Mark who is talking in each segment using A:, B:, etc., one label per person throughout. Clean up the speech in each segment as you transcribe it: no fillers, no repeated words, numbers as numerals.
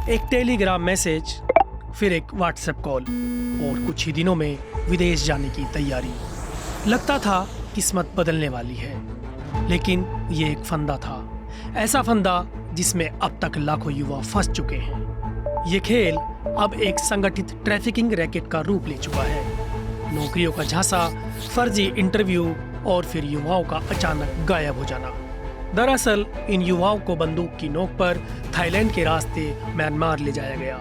A: एक Telegram message, फिर एक व्हाट्सएप कॉल और कुछ ही दिनों में विदेश जाने की तैयारी। लगता था किस्मत बदलने वाली है, लेकिन ये एक फंदा था, ऐसा फंदा जिसमें अब तक लाखों युवा फंस चुके हैं। ये खेल अब एक संगठित ट्रैफिकिंग रैकेट का रूप ले चुका है। नौकरियों का झांसा, फर्जी इंटरव्यू और फिर युवाओं का अचानक गायब हो जाना। दरअसल इन युवाओं को बंदूक की नोक पर थाईलैंड के रास्ते म्यांमार ले जाया गया,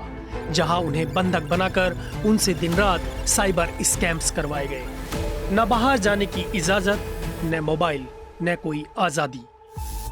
A: जहां उन्हें बंधक बनाकर उनसे दिन रात साइबर स्कैम्स करवाए गए। न बाहर जाने की इजाजत, न मोबाइल, न कोई आजादी।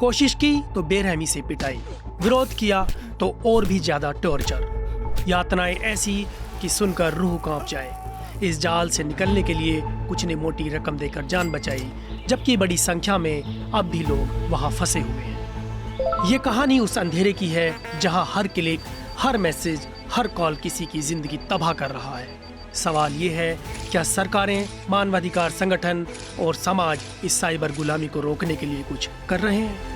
A: कोशिश की तो बेरहमी से पिटाई, विरोध किया तो और भी ज्यादा टॉर्चर। यातनाएं ऐसी कि सुनकर रूह कांप जाए। इस जाल से निकलने के लिए कुछ ने मोटी रकम देकर जान बचाई, जबकि बड़ी संख्या में अब भी लोग वहां फंसे हुए हैं। ये कहानी उस अंधेरे की है जहां हर क्लिक, हर मैसेज, हर कॉल किसी की जिंदगी तबाह कर रहा है। सवाल ये है, क्या सरकारें, मानवाधिकार संगठन और समाज इस साइबर गुलामी को रोकने के लिए कुछ कर रहे हैं?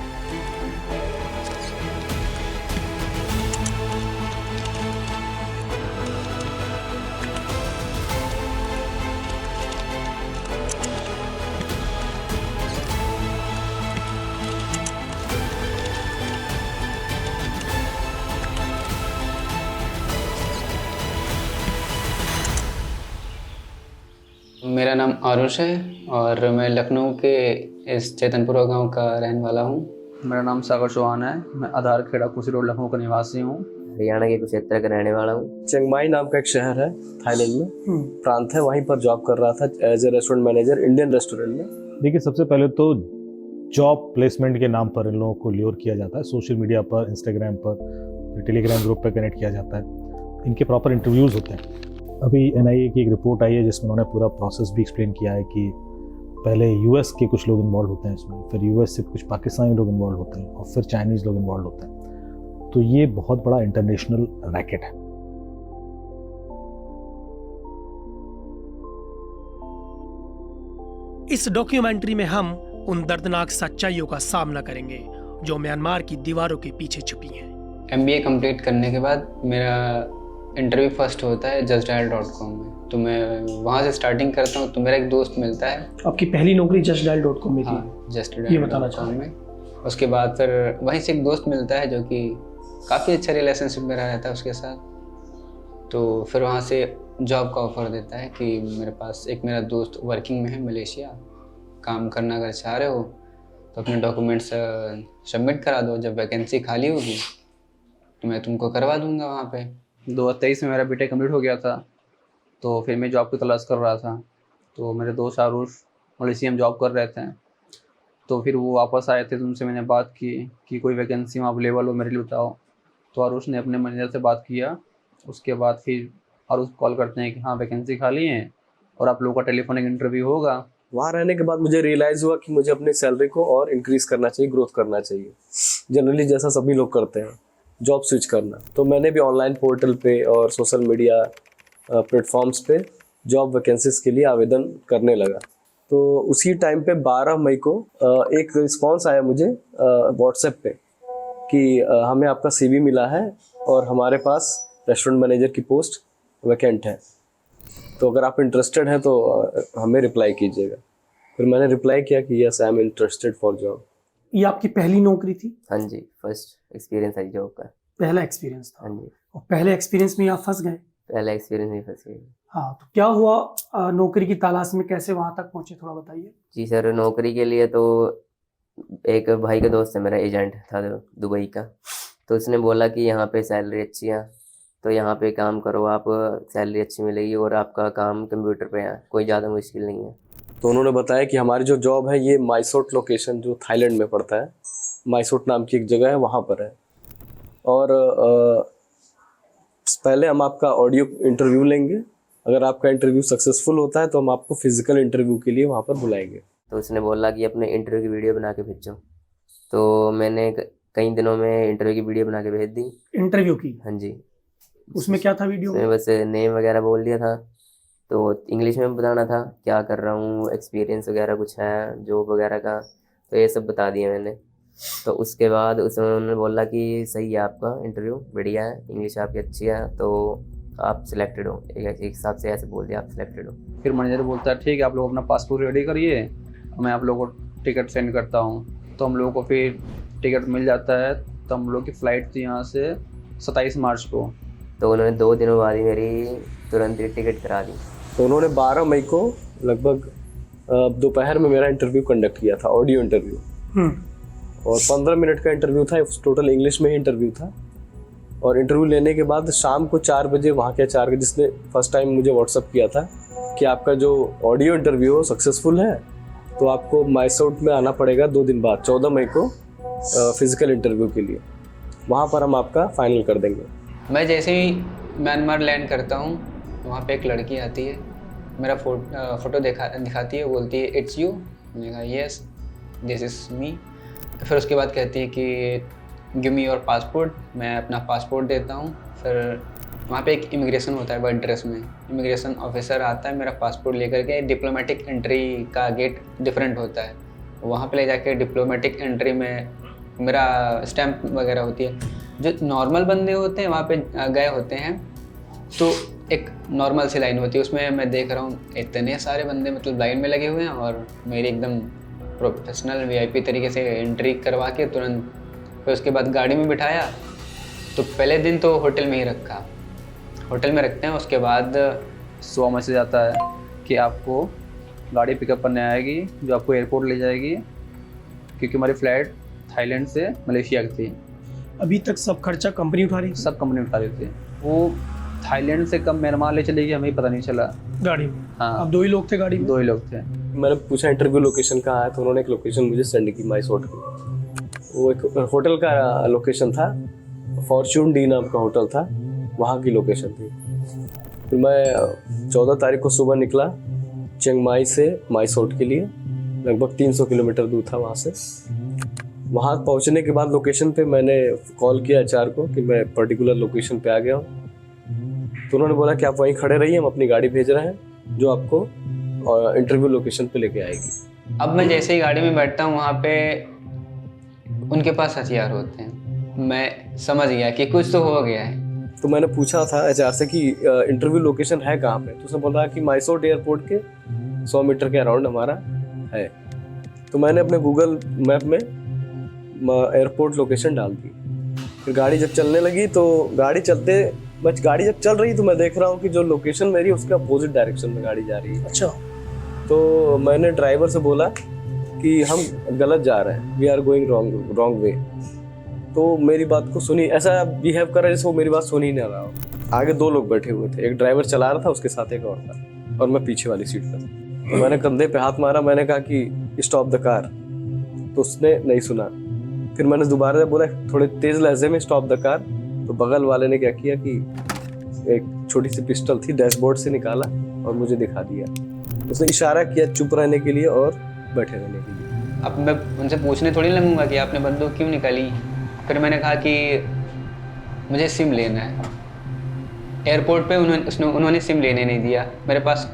B: मेरा नाम आरुष है और मैं लखनऊ के इस चैतनपुरा गांव का रहने वाला हूं।
C: मेरा नाम सागर चौहान है। मैं आधार खेड़ा कुसी रोड लखनऊ का निवासी हूँ।
D: हरियाणा के कुरुक्षेत्र का रहने वाला हूँ।
E: चिंग माई नाम का एक शहर है थाईलैंड में, प्रांत है, वहीं पर जॉब कर रहा था as a restaurant manager Indian restaurant में।
F: देखिए, सबसे पहले तो जॉब प्लेसमेंट के नाम पर इन लोगों को ल्योर किया जाता है। सोशल मीडिया पर, इंस्टाग्राम पर, टेलीग्राम ग्रुप पर कनेक्ट किया जाता है। इनके प्रॉपर इंटरव्यूज़ होते हैं। अभी एनआईए की एक रिपोर्ट आई है जिसमें उन्होंने पूरा प्रोसेस भी एक्सप्लेन किया है कि पहले यूएस के कुछ लोग इन्वॉल्व होते हैं इसमें, फिर यूएस से कुछ पाकिस्तानी लोग इन्वॉल्व होते हैं और फिर चाइनीज़ लोग इन्वॉल्व होते हैं। तो ये बहुत बड़ा इंटरनेशनल रैकेट है।
A: इस डॉक्यूमेंट्री में हम उन दर्दनाक सच्चाइयों का सामना करेंगे जो म्यांमार की दीवारों के पीछे छुपी हैं।
B: एमबीए कंप्लीट करने के बाद मेरा इंटरव्यू फर्स्ट होता है justdial.com में, तो मैं वहाँ से स्टार्टिंग करता हूँ। तो मेरा एक दोस्त मिलता है।
A: आपकी पहली नौकरी justdial.com में थी?
B: हाँ,
A: ये बताना
B: justdial.com में। उसके बाद फिर वहीं से एक दोस्त मिलता है जो कि काफ़ी अच्छा रिलेशनशिप में रहता है उसके साथ। तो फिर वहाँ से जॉब का ऑफर देता है कि मेरे पास एक मेरा दोस्त वर्किंग में है मलेशिया, काम करना अगर चाह रहे हो तो अपने डॉक्यूमेंट्स सबमिट करा दो, जब वैकेंसी खाली होगी तो मैं तुमको करवा दूंगा वहाँ पे।
C: 2023 में मेरा बीटेक कंप्लीट हो गया था, तो फिर मैं जॉब की तलाश कर रहा था। तो मेरे दोस्त आरुष मलेशिया में जॉब कर रहे थे, तो फिर वो वापस आए थे। तो उनसे मैंने बात की कि कोई वैकेंसी वहाँ अवेलेबल हो मेरे लिए बताओ। तो आरुष ने अपने मैनेजर से बात किया। उसके बाद फिर आरुष कॉल करते हैं कि हाँ वैकेंसी खाली है और आप लोगों का टेलीफोनिक इंटरव्यू होगा।
E: वहाँ रहने के बाद मुझे रियलाइज़ हुआ कि मुझे अपने सैलरी को और इंक्रीज़ करना चाहिए, ग्रोथ करना चाहिए, जनरली जैसा सभी लोग करते हैं, जॉब स्विच करना। तो मैंने भी ऑनलाइन पोर्टल पे और सोशल मीडिया प्लेटफॉर्म्स पे जॉब वैकेंसीज के लिए आवेदन करने लगा। तो उसी टाइम पे 12 मई को एक रिस्पांस आया मुझे व्हाट्सएप पे कि हमें आपका सीवी मिला है और हमारे पास रेस्टोरेंट मैनेजर की पोस्ट वैकेंट है, तो अगर आप इंटरेस्टेड हैं तो हमें रिप्लाई कीजिएगा। फिर मैंने रिप्लाई किया कि yes I am interested for job.
A: ये आपकी पहली नौकरी थी?
D: हाँ जी, फर्स्ट एक्सपीरियंस है जॉब का।
A: पहला एक्सपीरियंस था?
D: हाँ जी,
A: और पहले एक्सपीरियंस में आप फंस गए?
D: पहला एक्सपीरियंस नहीं फंस गई।
A: हाँ, तो क्या हुआ नौकरी की तलाश में, कैसे वहां तक पहुंचे, थोड़ा बताइए।
D: जी सर, नौकरी के लिए तो एक भाई का दोस्त है मेरा, एजेंट था दुबई का। तो उसने बोला कि यहाँ पे सैलरी अच्छी है, तो यहाँ पे काम करो आप, सैलरी अच्छी मिलेगी और आपका काम कंप्यूटर पे है, कोई ज़्यादा मुश्किल नहीं है।
E: तो उन्होंने बताया कि हमारी जो जॉब है ये माइसोट लोकेशन जो थाईलैंड में पड़ता है, माइसोट नाम की एक जगह है, वहाँ पर है। और पहले हम आपका ऑडियो इंटरव्यू लेंगे, अगर आपका इंटरव्यू सक्सेसफुल होता है तो हम आपको फिजिकल इंटरव्यू के लिए वहाँ पर बुलाएंगे।
D: तो उसने बोला कि अपने इंटरव्यू की वीडियो बना के भेजो। तो मैंने कई दिनों में इंटरव्यू की वीडियो बना के भेज दी।
A: इंटरव्यू की?
D: हाँ जी।
A: उसमें क्या था वीडियो में?
D: बस नेम वगैरह बोल दिया था, तो इंग्लिश में बताना था क्या कर रहा हूँ, एक्सपीरियंस वगैरह कुछ है जॉब वगैरह का, तो ये सब बता दिया मैंने। तो उसके बाद उन्होंने बोला कि सही है आपका इंटरव्यू, बढ़िया है, इंग्लिश आपकी अच्छी है, तो आप सिलेक्टेड हो। एक हिसाब से ऐसे बोल दिया आप सिलेक्टेड हो।
C: फिर मैनेजर बोलता है ठीक है आप लोग अपना पासपोर्ट रेडी करिए, मैं आप लोगों को टिकट सेंड करता हूँ। तो हम लोगों को फिर टिकट मिल जाता है। तो हम लोग की फ़्लाइट थी यहाँ से 27 मार्च को।
D: तो उन्होंने 2 दिनों बाद ही मेरी तुरंत ही टिकट करा दी।
E: तो उन्होंने 12 मई को लगभग दोपहर में मेरा इंटरव्यू कंडक्ट किया था, ऑडियो इंटरव्यू, और 15 मिनट का इंटरव्यू था, टोटल इंग्लिश में ही इंटरव्यू था। और इंटरव्यू लेने के बाद शाम को 4 बजे वहाँ के HR जिसने फर्स्ट टाइम मुझे व्हाट्सअप किया था कि आपका जो ऑडियो इंटरव्यू हो सक्सेसफुल है, तो आपको माइसोट में आना पड़ेगा 2 दिन बाद, 14 मई को फिजिकल इंटरव्यू के लिए। वहाँ पर हम आपका फाइनल कर देंगे।
B: मैं जैसे ही म्यांमार लैंड करता हूँ, वहाँ पे एक लड़की आती है, मेरा फ़ोटो दिखाती है, बोलती है इट्स यू। मैंने कहा यस दिस इज़ मी। फिर उसके बाद कहती है कि गिव मी योर पासपोर्ट। मैं अपना पासपोर्ट देता हूँ। फिर वहाँ पे एक इमिग्रेशन होता है वाइट ड्रेस में, इमिग्रेशन ऑफिसर आता है मेरा पासपोर्ट लेकर के। डिप्लोमेटिक एंट्री का गेट डिफरेंट होता है, वहाँ पे ले जाके डिप्लोमेटिक एंट्री में मेरा स्टैंप वगैरह होती है। जो नॉर्मल बंदे होते हैं वहाँ पे गए होते हैं, तो एक नॉर्मल सी लाइन होती है, उसमें मैं देख रहा हूँ इतने सारे बंदे मतलब लाइन में लगे हुए हैं, और मेरी एकदम प्रोफेशनल VIP तरीके से एंट्री करवा के तुरंत फिर उसके बाद गाड़ी में बिठाया। तो पहले दिन तो होटल में ही रखा, होटल में रखते हैं। उसके बाद
C: सुबह मैसेज आता है कि आपको गाड़ी पिकअप करने आएगी जो आपको एयरपोर्ट ले जाएगी, क्योंकि हमारी फ़्लाइट थाईलैंड से मलेशिया की थी।
A: अभी तक सब खर्चा कंपनी उठा रही
C: सब कंपनी उठा रही थी। वो थाईलैंड से कब म्यांमार ले चलेगी हमें पता नहीं चला।
A: गाड़ी में?
C: हाँ,
A: अब 2 ही लोग थे गाड़ी में?
C: 2 ही लोग थे।
E: मैंने पूछा इंटरव्यू लोकेशन कहाँ है, तो उन्होंने एक लोकेशन मुझे सेंड की माइसोट की। वो एक होटल का लोकेशन था, फॉर्च्यून डी नाम का होटल था, वहाँ की लोकेशन थी। फिर मैं 14 तारीख को सुबह निकला चिंग माई से माइसोट के लिए, लगभग 300 किलोमीटर दूर था वहाँ से। वहाँ पहुँचने के बाद लोकेशन पे मैंने कॉल किया HR को कि मैं पर्टिकुलर लोकेशन पे आ गया हूँ। तो उन्होंने बोला कि आप वहीं खड़े रहिए, हम अपनी गाड़ी भेज रहे हैं जो आपको इंटरव्यू लोकेशन पे लेके आएगी।
B: अब मैं जैसे ही गाड़ी में बैठता हूँ, वहाँ पे उनके पास हथियार होते हैं। मैं समझ गया कि कुछ तो हो गया है।
E: तो मैंने पूछा था HR से कि इंटरव्यू लोकेशन है कहाँ पे, तो उसने बोला कि माइसोट एयरपोर्ट के 100 मीटर के अराउंड हमारा है। तो मैंने अपने गूगल मैप में एयरपोर्ट लोकेशन डाल दी। फिर गाड़ी जब चलने लगी, तो गाड़ी जब चल रही तो मैं देख रहा हूँ कि जो लोकेशन मेरी उसके अपोजिट डायरेक्शन में गाड़ी जा रही है।
A: अच्छा।
E: तो मैंने ड्राइवर से बोला कि हम गलत जा रहे हैं, we are going wrong way. तो मेरी बात को सुनी, ऐसा बिहेव कर रहा है जैसे वो मेरी बात सुन ही नहीं रहा हो। आगे 2 लोग बैठे हुए थे, एक ड्राइवर चला रहा था, उसके साथ एक और था, और मैं पीछे वाली सीट पर। तो मैंने कंधे पे हाथ मारा, मैंने कहा कि स्टॉप द कार, तो उसने नहीं सुना। फिर मैंने दोबारा बोला थोड़े तेज लहजे में स्टॉप द कार, तो बगल वाले ने क्या किया कि एक छोटी सी पिस्टल थी डैशबोर्ड से निकाला और मुझे दिखा दिया। उसने इशारा किया चुप रहने के लिए और बैठे रहने के लिए।
B: अब मैं उनसे पूछने थोड़ी लगूंगा कि आपने बंदूक क्यों निकाली। फिर मैंने कहा कि मुझे सिम लेना है। एयरपोर्ट पे उन्होंने सिम लेने नहीं दिया मेरे पास।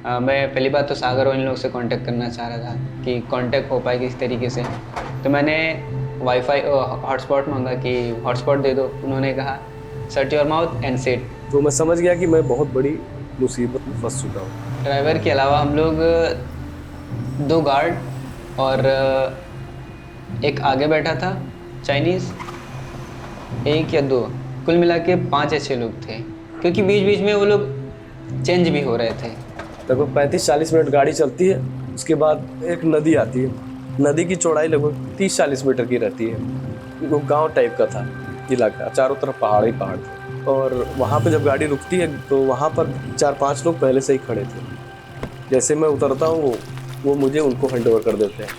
B: मैं पहली बात तो सागर और इन लोग से कांटेक्ट करना चाह रहा था कि कांटेक्ट हो पाए किसी तरीके से। तो मैंने वाईफाई हॉटस्पॉट मांगा कि हॉटस्पॉट दे दो। उन्होंने कहा shut your mouth and sit.
E: तो मैं समझ गया कि मैं बहुत बड़ी मुसीबत में फंस चुका हूँ।
B: ड्राइवर के अलावा हम लोग 2 गार्ड और एक आगे बैठा था चाइनीज़, 1 या 2, कुल मिला के 5 या 6 लोग थे, क्योंकि बीच बीच में वो लोग चेंज भी हो रहे थे।
E: लगभग 35-40 मिनट गाड़ी चलती है, उसके बाद एक नदी आती है। नदी की चौड़ाई लगभग 30-40 मीटर की रहती है। वो गांव टाइप का था इलाका, चारों तरफ पहाड़ ही पहाड़ थे। और वहाँ पे जब गाड़ी रुकती है तो वहाँ पर 4-5 लोग पहले से ही खड़े थे। जैसे मैं उतरता हूँ वो मुझे उनको हैंड ओवर कर देते हैं।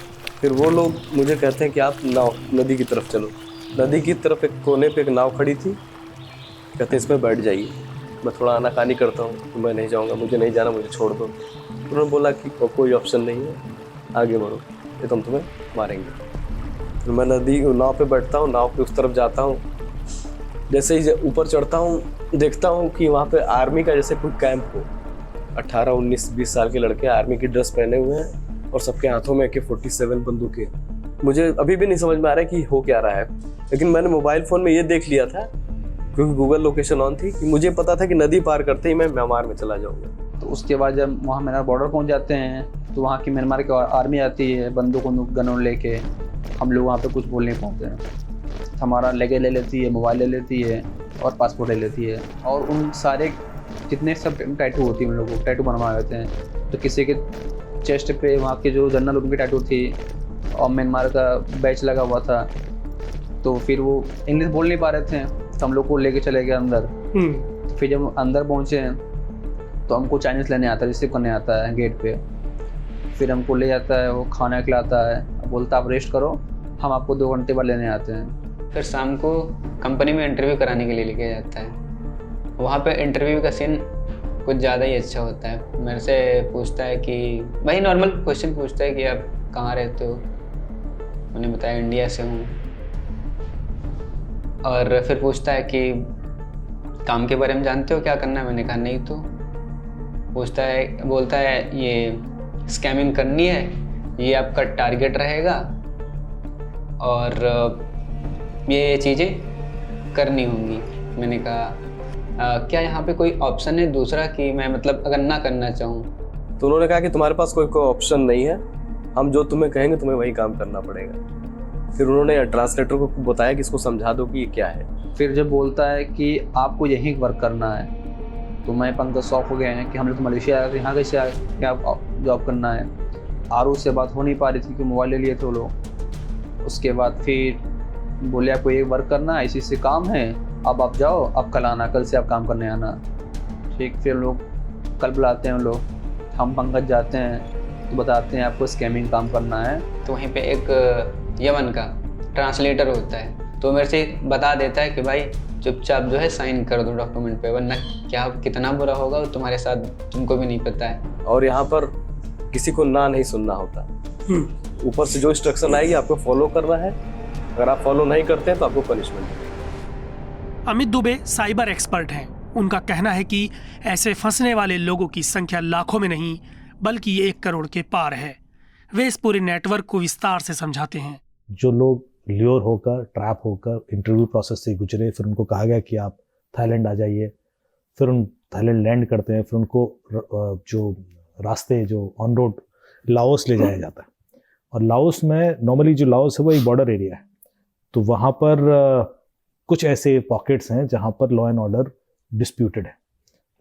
E: फिर वो लोग मुझे कहते हैं कि आप नाव नदी की तरफ चलो। नदी की तरफ एक कोने पे एक नाव खड़ी थी, कहते हैं इसमें बैठ जाइए। मैं थोड़ा आनाकानी करता हूँ तो मैं नहीं जाऊँगा, मुझे नहीं जाना, मुझे छोड़ दो। उन्होंने बोला कि कोई ऑप्शन नहीं है, आगे बढ़ो, ये तो हम तुम्हें मारेंगे। फिर मैं नाव पे बैठता हूँ, नाव पे उस तरफ जाता हूँ। जैसे ही ऊपर चढ़ता हूँ देखता हूँ कि वहाँ पे आर्मी का जैसे कोई कैंप हो। 18, 19, 20 साल के लड़के आर्मी की ड्रेस पहने हुए हैं और सबके हाथों में AK-47 बंदूकें। मुझे अभी भी नहीं समझ में आ रहा है कि हो क्या रहा है, लेकिन मैंने मोबाइल फ़ोन में ये देख लिया था क्योंकि गूगल लोकेशन ऑन थी कि मुझे पता था कि नदी पार करते ही मैं म्यांमार में चला जाऊँगा।
C: तो उसके बाद जब वहाँ म्यांमार बॉर्डर पहुँच जाते हैं तो वहाँ की म्यांमार की आर्मी आती है बंदूक गनों लेके, हम लोग वहाँ पे कुछ बोल नहीं पाते हैं। हमारा लगेज ले लेती है, मोबाइल ले लेती है और पासपोर्ट ले लेती है, और उन सारे जितने सब टैटू होती है उन लोगों को टैटू बनवा देते हैं। तो किसी के चेस्ट पे वहाँ के जो जनरल उनकी टैटू थी और म्यांमार का बैच लगा हुआ था, तो फिर वो इंग्लिश बोल नहीं पा रहे थे तो हम लोग को लेके चले गए अंदर। तो फिर जब अंदर पहुँचे तो हमको चाइनीज़ लेने आता है, रिसीव करने आता है गेट पे। फिर हमको ले जाता है, वो खाना खिलाता है, बोलता आप रेस्ट करो, हम आपको 2 घंटे बाद लेने आते हैं।
B: फिर शाम को कंपनी में इंटरव्यू कराने के लिए लेके जाता है। वहाँ पे इंटरव्यू का सीन कुछ ज़्यादा ही अच्छा होता है। मेरे से पूछता है कि वही नॉर्मल क्वेश्चन पूछता है कि आप कहाँ रहते हो। मैंने बताया इंडिया से हूँ। और फिर पूछता है कि काम के बारे में जानते हो, क्या करना है। मैंने कहा नहीं। तो पूछता है, बोलता है ये स्कैमिंग करनी है, ये आपका टारगेट रहेगा और ये चीज़ें करनी होंगी। मैंने कहा क्या यहाँ पे कोई ऑप्शन है दूसरा कि मैं मतलब अगर ना करना चाहूँ।
E: तो उन्होंने कहा कि तुम्हारे पास कोई ऑप्शन नहीं है, हम जो तुम्हें कहेंगे तुम्हें वही काम करना पड़ेगा। फिर उन्होंने ट्रांसलेटर को बताया कि इसको समझा दो कि ये क्या है।
C: फिर जब बोलता है कि आपको यहीं वर्क करना है, तो मैं पंकज शॉक हो गए हैं कि हम लोग तो मलेशिया आए थे, यहाँ कैसे आए, क्या जॉब करना है। आरू से बात हो नहीं पा रही थी कि मोबाइल ले लिए थे वो लोग। उसके बाद फिर बोले आपको ये वर्क करना है, इसी से काम है, अब आप जाओ, अब कल आना, कल से आप काम करने आना। ठीक, फिर लोग कल बुलाते हैं लोग, हम पंकज जाते हैं तो बताते हैं आपको स्कैमिंग काम करना है।
B: तो वहीं पे एक यमन का ट्रांसलेटर होता है, तो मेरे से बता देता है कि भाई चुपचाप जो है साइन कर दो डॉक्यूमेंट पे, वरना क्या कितना बुरा होगा वो तुम्हारे साथ तुमको भी नहीं पता है।
E: और यहाँ पर किसी को ना नहीं सुनना होता। ऊपर से जो इंस्ट्रक्शन आएगी आपको फॉलो करना है, अगर आप फॉलो नहीं करते हैं तो आपको पनिशमेंट है।
A: अमित दुबे साइबर एक्सपर्ट हैं। उनका कहना है कि ऐसे फंसने वाले लोगों की संख्या लाखों में नहीं बल्कि 1 करोड़ के पार है। वे इस पूरे नेटवर्क को विस्तार से समझाते हैं।
F: जो लोग ल्योर होकर, ट्रैप होकर इंटरव्यू प्रोसेस से गुजरे, फिर उनको कहा गया कि आप थाईलैंड आ जाइए, फिर उन थाईलैंड लैंड करते हैं, फिर उनको जो रास्ते जो ऑन रोड लाओस ले जाया जाता है। और लाओस में नॉर्मली जो लाओस है वो एक बॉर्डर एरिया है, तो वहाँ पर कुछ ऐसे पॉकेट्स हैं जहाँ पर लॉ एंड ऑर्डर डिस्प्यूटेड है।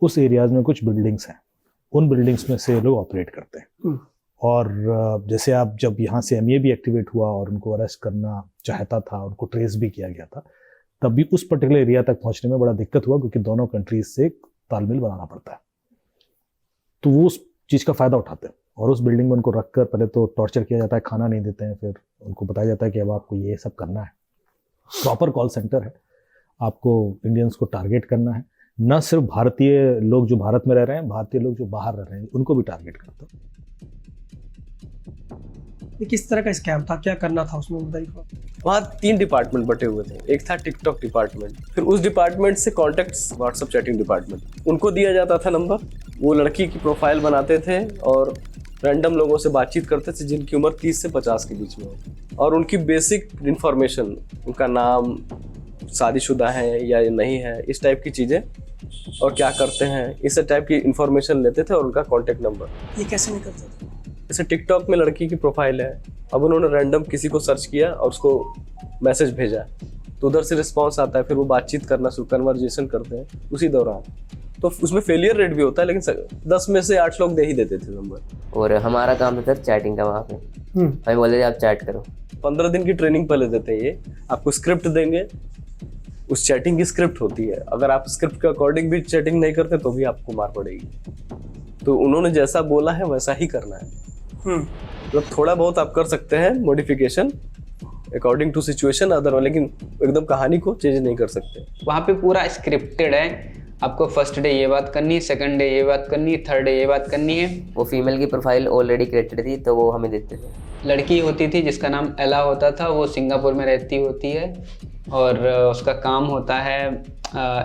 F: उस एरियाज में कुछ बिल्डिंग्स हैं, उन बिल्डिंग्स में से लोग ऑपरेट करते हैं। और जैसे आप जब यहाँ से MA भी एक्टिवेट हुआ और उनको अरेस्ट करना चाहता था, उनको ट्रेस भी किया गया था, तब भी उस पर्टिकुलर एरिया तक पहुँचने में बड़ा दिक्कत हुआ क्योंकि दोनों कंट्रीज से तालमेल बनाना पड़ता है। तो वो उस चीज़ का फ़ायदा उठाते हैं और उस बिल्डिंग में उनको रखकर पहले तो टॉर्चर किया जाता है, खाना नहीं देते हैं, फिर उनको बताया जाता है कि अब आपको ये सब करना है। प्रॉपर कॉल सेंटर है, आपको इंडियंस को टारगेट करना है। न सिर्फ भारतीय लोग जो भारत में रह रहे हैं, भारतीय लोग जो बाहर रह रहे हैं उनको भी टारगेट करते हैं।
A: किस तरह का स्कैम था, क्या करना था उसमें बताइए।
E: वहाँ 3 डिपार्टमेंट बटे हुए थे। एक था टिकटॉक डिपार्टमेंट, फिर उस डिपार्टमेंट से कॉन्टैक्ट्स व्हाट्सएप चैटिंग डिपार्टमेंट, उनको दिया जाता था नंबर। वो लड़की की प्रोफाइल बनाते थे और रैंडम लोगों से बातचीत करते थे जिनकी उम्र 30 से 50 के बीच में हो, और उनकी बेसिक इन्फॉर्मेशन, उनका नाम, शादीशुदा है या नहीं है, इस टाइप की चीज़ें, और क्या करते हैं, इस टाइप की इन्फॉर्मेशन लेते थे और उनका कॉन्टैक्ट नंबर।
A: ये कैसे निकलता था?
E: जैसे टिकटॉक में लड़की की प्रोफाइल है, अब उन्होंने रैंडम किसी को सर्च किया और उसको मैसेज भेजा, तो उधर से रिस्पॉन्स आता है, फिर वो बातचीत करना शुरू, कन्वर्जेशन करते हैं उसी दौरान। तो उसमें फेलियर रेट भी होता है, लेकिन 10 में से 8 लोग दे ही देते थे नंबर।
D: और हमारा काम था सर चैटिंग का वहाँ पे। हमें बोले थे आप चैट करो।
E: 15 दिन की ट्रेनिंग पहले देते हैं। ये आपको स्क्रिप्ट देंगे, उस चैटिंग की स्क्रिप्ट होती है, अगर आप स्क्रिप्ट के अकॉर्डिंग भी चैटिंग नहीं करते तो भी आपको मार पड़ेगी। तो उन्होंने जैसा बोला है वैसा ही करना है। मतलब थोड़ा बहुत आप कर सकते हैं modification according to situation, other, लेकिन एकदम कहानी को चेंज नहीं कर सकते।
B: वहाँ पे पूरा स्क्रिप्टेड है, आपको फर्स्ट डे ये बात करनी है, सेकंड डे ये बात करनी है, थर्ड डे ये बात करनी है।
D: वो फीमेल की प्रोफाइल ऑलरेडी क्रिएटेड थी तो वो हमें देते थे।
B: लड़की होती थी जिसका नाम एला होता था, वो सिंगापुर में रहती होती है और उसका काम होता है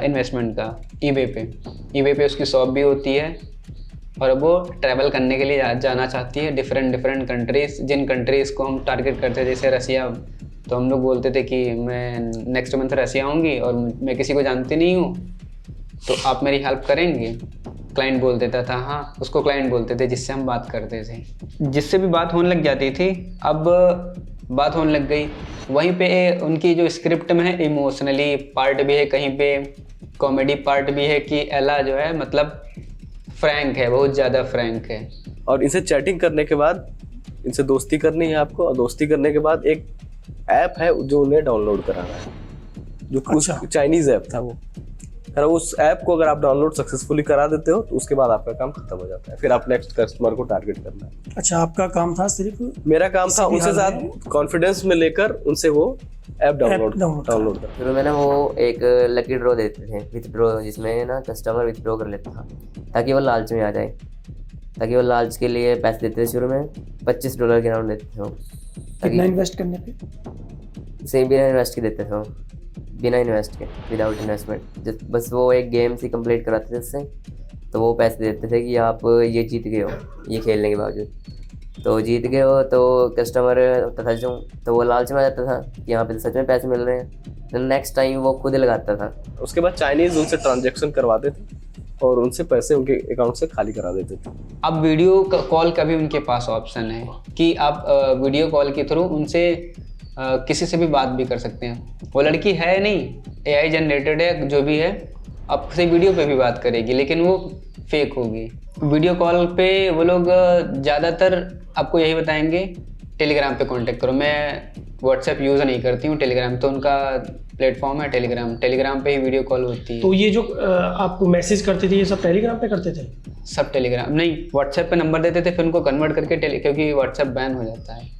B: इन्वेस्टमेंट का। ईबे पे उसकी शॉप भी होती है और वो ट्रैवल करने के लिए जाना चाहती है डिफरेंट कंट्रीज़। जिन कंट्रीज़ को हम टारगेट करते थे जैसे रसिया, तो हम लोग बोलते थे कि मैं नेक्स्ट मंथ रसिया आऊँगी और मैं किसी को जानती नहीं हूँ, तो आप मेरी हेल्प करेंगे। क्लाइंट बोल देता था हाँ, उसको क्लाइंट बोलते थे जिससे हम बात करते थे। जिससे भी बात होने लग जाती थी, अब बात होने लग गई। वहीं पे उनकी जो स्क्रिप्ट में है इमोशनली पार्ट भी है, कहीं पे कॉमेडी पार्ट भी है कि एला जो है मतलब फ्रैंक है, बहुत ज़्यादा फ्रैंक है।
E: और इनसे चैटिंग करने के बाद इनसे दोस्ती करनी है आपको, और दोस्ती करने के बाद एक ऐप है जो उन्हें डाउनलोड कराना है, जो कुछ चाइनीज़ ऐप था वो। अगर उस ऐप को अगर आप डाउनलोड सक्सेसफुली करा देते हो तो उसके बाद आपका काम खत्म हो जाता है, फिर आप नेक्स्ट कस्टमर को टारगेट करना है।
A: अच्छा, आपका काम था सिर्फ?
E: मेरा काम था उनसे साथ कॉन्फिडेंस में लेकर उनसे वो ऐप डाउनलोड कर।
D: शुरू में ना वो एक लकी ड्रॉ देते थे, विथड्रॉ, जिसमें ना कस्टमर विथड्रॉ कर लेता था ताकि वो लालच में आ जाए, ताकि वो लालच के लिए पैसे देते थे। शुरू में $25 के राउंड देते थे वो।
A: कितना इन्वेस्ट करने पे?
D: सेम बिना इन्वेस्ट के देते थे वो, बिना इन्वेस्ट के, विदाउट इन्वेस्टमेंट। बस वो एक गेम सी कंप्लीट कराते थे उससे, तो वो पैसे देते थे कि आप ये जीत गए हो, ये खेलने के बावजूद तो जीत गए हो, तो कस्टमर होता था जो, तो वो लालच में आ जाता था कि यहाँ पे तो सच में पैसे मिल रहे हैं, तो नेक्स्ट टाइम वो खुद लगाता था।
E: उसके बाद चाइनीज़ उनसे ट्रांजैक्शन करवाते थे और उनसे पैसे उनके अकाउंट से खाली करा देते थे।
B: अब वीडियो कॉल का भी उनके पास ऑप्शन है कि आप वीडियो कॉल के थ्रू उनसे किसी से भी बात भी कर सकते हैं। वो लड़की है नहीं, AI जनरेटेड है, जो भी है आपसे वीडियो पे भी बात करेगी, लेकिन वो फेक होगी। वीडियो कॉल पे वो लोग ज़्यादातर आपको यही बताएंगे टेलीग्राम पे कांटेक्ट करो। मैं व्हाट्सएप यूज़ नहीं करती हूँ, टेलीग्राम तो उनका प्लेटफॉर्म है टेलीग्राम पे ही वीडियो कॉल होती है।
A: तो ये जो आपको मैसेज करते थे ये सब टेलीग्राम पे करते थे?
B: सब टेलीग्राम नहीं, व्हाट्सएप पे नंबर देते थे, फिर उनको कन्वर्ट करके क्योंकि व्हाट्सएप बैन हो जाता है।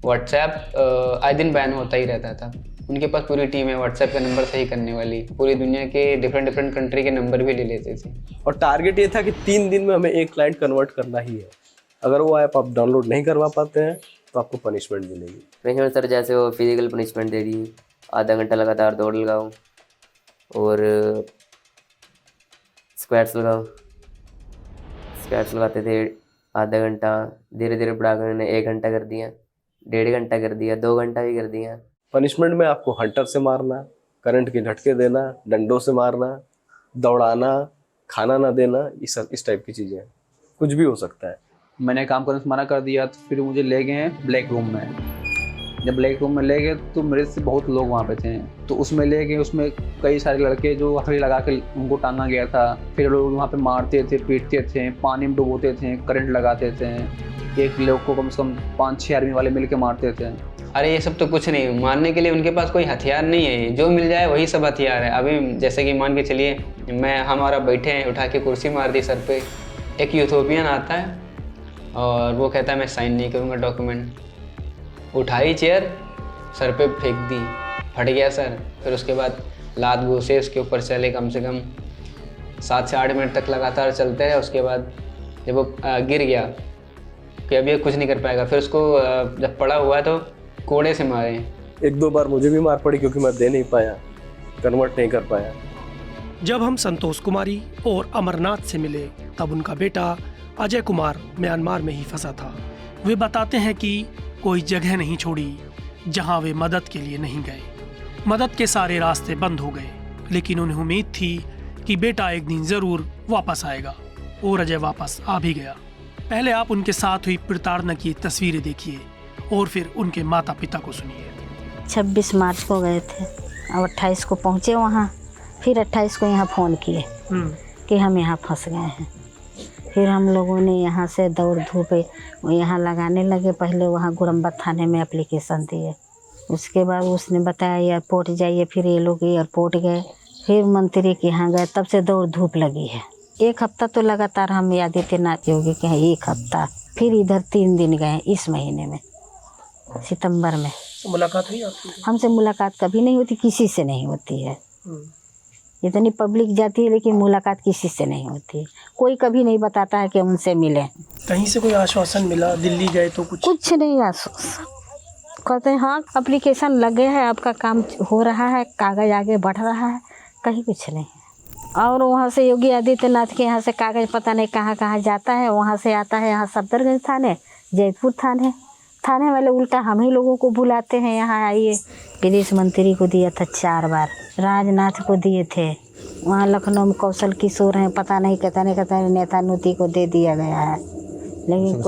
B: व्हाट्सएप आए दिन बैन होता ही रहता था। उनके पास पूरी टीम है व्हाट्सएप का नंबर सही करने वाली, पूरी दुनिया के डिफरेंट कंट्री के नंबर भी ले लेते थे।
E: और टारगेट ये था कि 3 दिन में हमें एक क्लाइंट कन्वर्ट करना ही है। अगर वो ऐप आप डाउनलोड नहीं करवा पाते हैं तो आपको पनिशमेंट मिलेगी।
D: पनिशमेंट सर जैसे वो फिजिकल पनिशमेंट दे दी, आधा घंटा लगातार दौड़ लगाओ और स्क्वाट्स लगाते थे आधा घंटा, धीरे धीरे बढ़ाकर उन्होंने 1 घंटा कर दिया, 1.5 घंटा कर दिया, 2 घंटा भी कर दिया।
E: पनिशमेंट में आपको हंटर से मारना, करंट के झटके देना, डंडों से मारना, दौड़ाना, खाना ना देना, इस टाइप की चीज़ें, कुछ भी हो सकता है।
C: मैंने काम करने से मना कर दिया तो फिर मुझे ले गए ब्लैक रूम में। जब ब्लैक रूम में ले गए तो मेरे से बहुत लोग वहाँ पे थे, तो उसमें ले गए, उसमें कई सारे लड़के जो हथौड़ी लगा के उनको टांगा गया था। फिर लोग वहाँ पे मारते थे, पीटते थे, पानी में डुबोते थे, करंट लगाते थे। एक लोग को कम से कम 5-6 आर्मी वाले मिल के मारते थे।
B: अरे ये सब तो कुछ नहीं, मारने के लिए उनके पास कोई हथियार नहीं है, जो मिल जाए वही सब हथियार है। अभी जैसे कि मान के चलिए हमारा बैठे हैं, उठा के कुर्सी मार दी सर पे, एक यूथोपियन आता है और वो कहता है मैं साइन नहीं करूँगा डॉक्यूमेंट, उठाई चेयर सर पे फेंक दी, फट गया सर। फिर उसके बाद लात घूसे उसके ऊपर चले, कम से कम 7 से 8 मिनट तक लगातार चलते रहे। उसके बाद जब वो गिर गया कि अब ये कुछ नहीं कर पाएगा, फिर उसको जब पड़ा हुआ तो कोड़े से मारे।
E: 1-2 बार मुझे भी मार पड़ी क्योंकि मैं दे नहीं पाया, कन्वर्ट नहीं कर पाया।
A: जब हम संतोष कुमारी और अमरनाथ से मिले तब उनका बेटा अजय कुमार म्यांमार में ही फंसा था। वे बताते हैं कि कोई जगह नहीं छोड़ी जहां वे मदद के लिए नहीं गए। मदद के सारे रास्ते बंद हो गए, लेकिन उन्हें उम्मीद थी कि बेटा एक दिन जरूर वापस आएगा, और अजय वापस आ भी गया। पहले आप उनके साथ हुई प्रताड़ना की तस्वीरें देखिए और फिर उनके माता पिता को सुनिए।
G: 26 मार्च को गए थे और 28 को पहुँचे वहाँ, फिर 28 को यहाँ फ़ोन किए कि हम यहाँ फंस गए हैं। फिर हम लोगों ने यहाँ से दौड़ धूप यहाँ लगाने लगे। पहले वहाँ गुड़म्बा थाने में एप्लीकेशन दिए, उसके बाद उसने बताया एयरपोर्ट जाइए, फिर ये लोग एयरपोर्ट गए, फिर मंत्री के यहाँ गए, तब से दौड़ धूप लगी है। 1 हफ्ता तो लगातार हम आदित्यनाथ योगी के हैं, 1 हफ्ता, फिर इधर 3 दिन गए इस महीने में, सितंबर में।
A: मुलाकात हुई आपकी?
G: हमसे मुलाकात कभी नहीं होती, किसी से नहीं होती है। इतनी पब्लिक जाती है लेकिन मुलाकात किसी से नहीं होती। कोई कभी नहीं बताता है कि उनसे मिले।
A: कहीं से कोई आश्वासन मिला? दिल्ली गए तो कुछ
G: नहीं आश्वासन, कहते हैं हाँ एप्लीकेशन लगे है, आपका काम हो रहा है, कागज़ आगे बढ़ रहा है, कहीं कुछ नहीं है। और वहाँ से योगी आदित्यनाथ के यहाँ से कागज़ पता नहीं कहाँ कहाँ जाता है, वहाँ से आता है यहाँ सफदरगंज थाने, जयपुर थाने, थाने वाले उल्टा हम ही लोगों को बुलाते हैं यहाँ आइए। विदेश मंत्री को दिया था 4 बार, राजनाथ को दिए थे, वहाँ लखनऊ में कौशल किशोर हैं, पता नहीं कितने नेता नुती को दे दिया गया है, लेकिन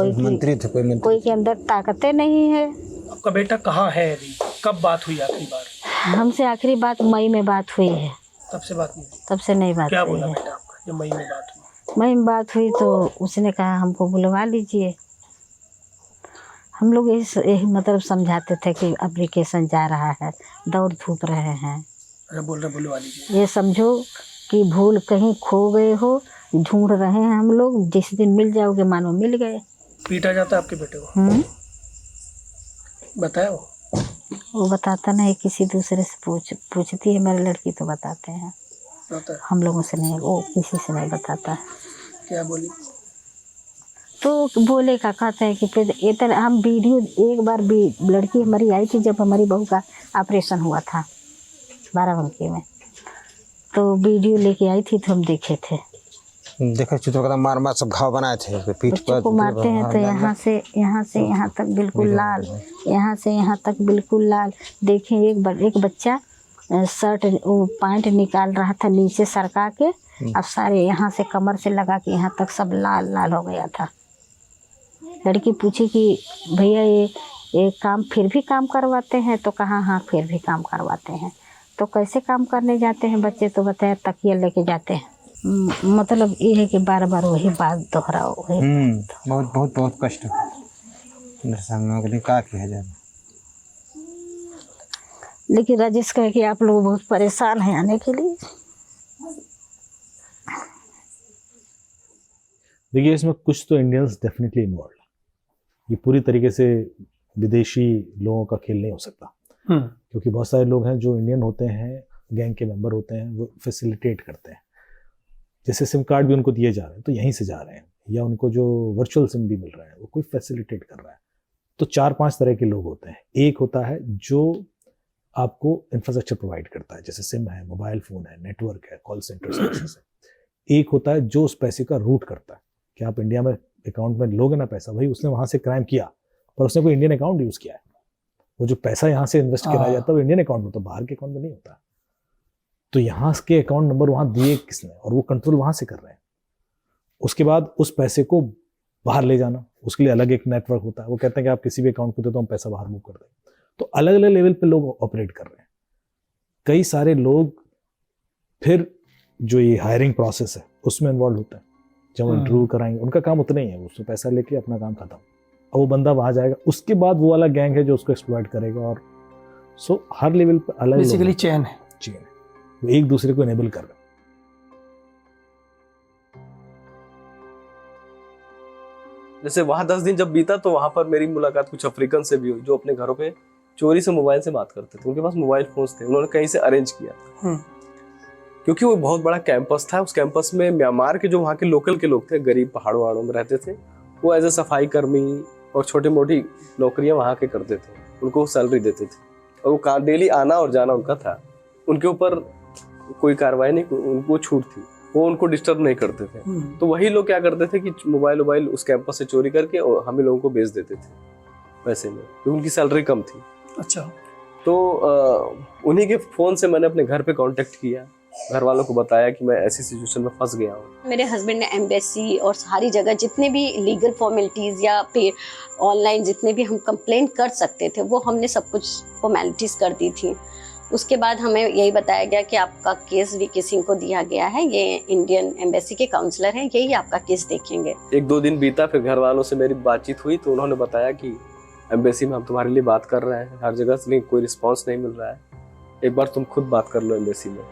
G: कोई के अंदर ताकतें नहीं है।
A: आपका बेटा कहाँ है अभी? कब बात हुई आखिरी बार?
G: हमसे आखिरी बात मई में बात हुई है,
A: तब से बात नहीं हुई?
G: तब से नहीं बात
A: क्या
G: हुई
A: बोला
G: है।
A: बेटा आपका जब मई में बात हुई?
G: मई में बात हुई तो उसने कहा हमको बुलवा लीजिए। हम लोग यही मतलब समझाते थे कि एप्लीकेशन जा रहा है, दौड़ धूप रहे हैं,
A: अरे बोल रहे बुलवा लीजिए।
G: ये समझो कि भूल कहीं खो गए हो, ढूंढ रहे हैं हम लोग, जिस दिन मिल जाओगे मानो मिल गए।
A: पीटा जाता है आपके बेटे को? बताया
G: वो बताता नहीं, किसी दूसरे से पूछती है मेरी लड़की तो बताते हैं, हम लोगों से नहीं, वो किसी से नहीं बताता है।
A: क्या बोली?
G: तो बोले का कहते हैं कि फिर इतना हम वीडियो एक बार भी लड़की हमारी आई थी जब हमारी बहू का ऑपरेशन हुआ था बाराबंकी में, तो वीडियो लेके आई थी तो हम देखे थे,
H: देखा चित्र मार मार सब घाव बनाए थे पीठ
G: बच्चों को मारते हैं तो यहाँ से यहाँ तक बिल्कुल लाल, यहाँ से यहाँ तक बिल्कुल लाल। देखें एक बच्चा शर्ट पैंट निकाल रहा था नीचे सरका के, अब सारे यहाँ से कमर से लगा के यहाँ तक सब लाल लाल हो गया था। लड़की पूछी कि भैया ये काम फिर भी काम करवाते हैं? तो कहा हाँ फिर भी काम करवाते हैं। तो कैसे काम करने जाते हैं बच्चे? तो बताया तकिया लेके जाते हैं। मतलब ये है कि बार बार वही बात दोहराओ।
H: बहुत बहुत बहुत कष्ट क्या किया जाए।
G: लेकिन राजेश कहे कि आप लोग बहुत परेशान हैं आने के लिए।
F: देखिए इसमें कुछ तो इंडियंस डेफिनेटली इन्वॉल्व है, ये पूरी तरीके से विदेशी लोगों का खेल नहीं हो सकता, क्योंकि बहुत सारे लोग हैं जो इंडियन होते हैं, गैंग के मेंबर होते हैं, वो फैसिलिटेट करते हैं। जैसे सिम कार्ड भी उनको दिए जा रहे हैं तो यहीं से जा रहे हैं, या उनको जो वर्चुअल सिम भी मिल रहा है वो कोई फैसिलिटेट कर रहा है। तो 4-5 तरह के लोग होते हैं। एक होता है जो आपको इंफ्रास्ट्रक्चर प्रोवाइड करता है, जैसे सिम है, मोबाइल फ़ोन है, नेटवर्क है, कॉल सेंटर सर्विसेज है। एक होता है जो उस पैसे का रूट करता है कि आप इंडिया में अकाउंट में लोगे ना पैसा, भाई उसने वहाँ से क्राइम किया पर उसने कोई इंडियन अकाउंट यूज़ किया है, वो जो पैसा यहाँ से इन्वेस्ट कराया जाता है वो इंडियन अकाउंट में, तो बाहर के अकाउंट में नहीं होता। तो यहाँ के अकाउंट नंबर वहाँ दिए किसने और वो कंट्रोल वहाँ से कर रहे हैं। उसके बाद उस पैसे को बाहर ले जाना, उसके लिए अलग एक नेटवर्क होता है। वो कहते हैं कि आप किसी भी अकाउंट को दे तो हम पैसा बाहर मूव कर दें। तो अलग अलग लेवल पे लोग ऑपरेट कर रहे हैं। कई सारे लोग फिर जो ये हायरिंग प्रोसेस है उसमें इन्वॉल्व होते हैं, जब वो इंटरव्यू कराएंगे उनका काम उतना ही है, उससे पैसा लेके अपना काम खत्म, और वो बंदा वहाँ जाएगा। उसके बाद वो वाला गैंग है जो उसको एक्सप्लॉइट करेगा। और सो हर लेवल पे अलग
A: बेसिकली चेन है,
F: वो एक दूसरे को इनेबल कर रहे हैं।
E: जैसे वहां 10 दिन जब बीता तो वहां पर मेरी मुलाकात कुछ अफ्रीकन से भी हुई जो अपने घरों पे चोरी से मोबाइल से बात करते थे। उनके पास मोबाइल फोन्स थे, उन्होंने कहीं से अरेंज किया था, क्योंकि वो बहुत बड़ा कैंपस था। उस कैंपस में म्यांमार के जो वहाँ के लोकल के लोग थे, गरीब पहाड़ों वहाड़ों में रहते थे, वो एज ए सफाई कर्मी और छोटी मोटी नौकरियां वहाँ के करते थे, उनको सैलरी देते थे और वो डेली आना और जाना उनका था। उनके ऊपर कोई कार्रवाई नहीं, उनको छूट थी, वो उनको डिस्टर्ब नहीं करते थे। तो वही लोग क्या करते थे कि मोबाइल उस कैंपस से चोरी करके और हम ही लोगों को बेच देते थे पैसे में, क्योंकि उनकी सैलरी कम थी।
A: अच्छा।
E: तो उन्हीं के फ़ोन से मैंने अपने घर पे कांटेक्ट किया, घर वालों को बताया कि मैं ऐसी सिचुएशन में फंस गया हूँ।
I: मेरे हस्बैंड ने एम्बेसी और सारी जगह जितने भी लीगल फॉर्मेलिटीज़ या फिर ऑनलाइन जितने भी हम कंप्लेंट कर सकते थे वो हमने सब कुछ फॉर्मेलिटीज़ कर दी थी। उसके बाद हमें यही बताया गया कि आपका केस वीके सिंह को दिया गया है, ये इंडियन एम्बेसी के काउंसलर हैं, यही आपका केस देखेंगे।
E: 1-2 दिन बीता, फिर घर वालों से मेरी बातचीत हुई तो उन्होंने बताया कि एम्बेसी में हम तुम्हारे लिए बात कर रहे हैं, हर जगह से कोई रिस्पांस नहीं मिल रहा है, एक बार तुम खुद बात कर लो एम्बेसी में।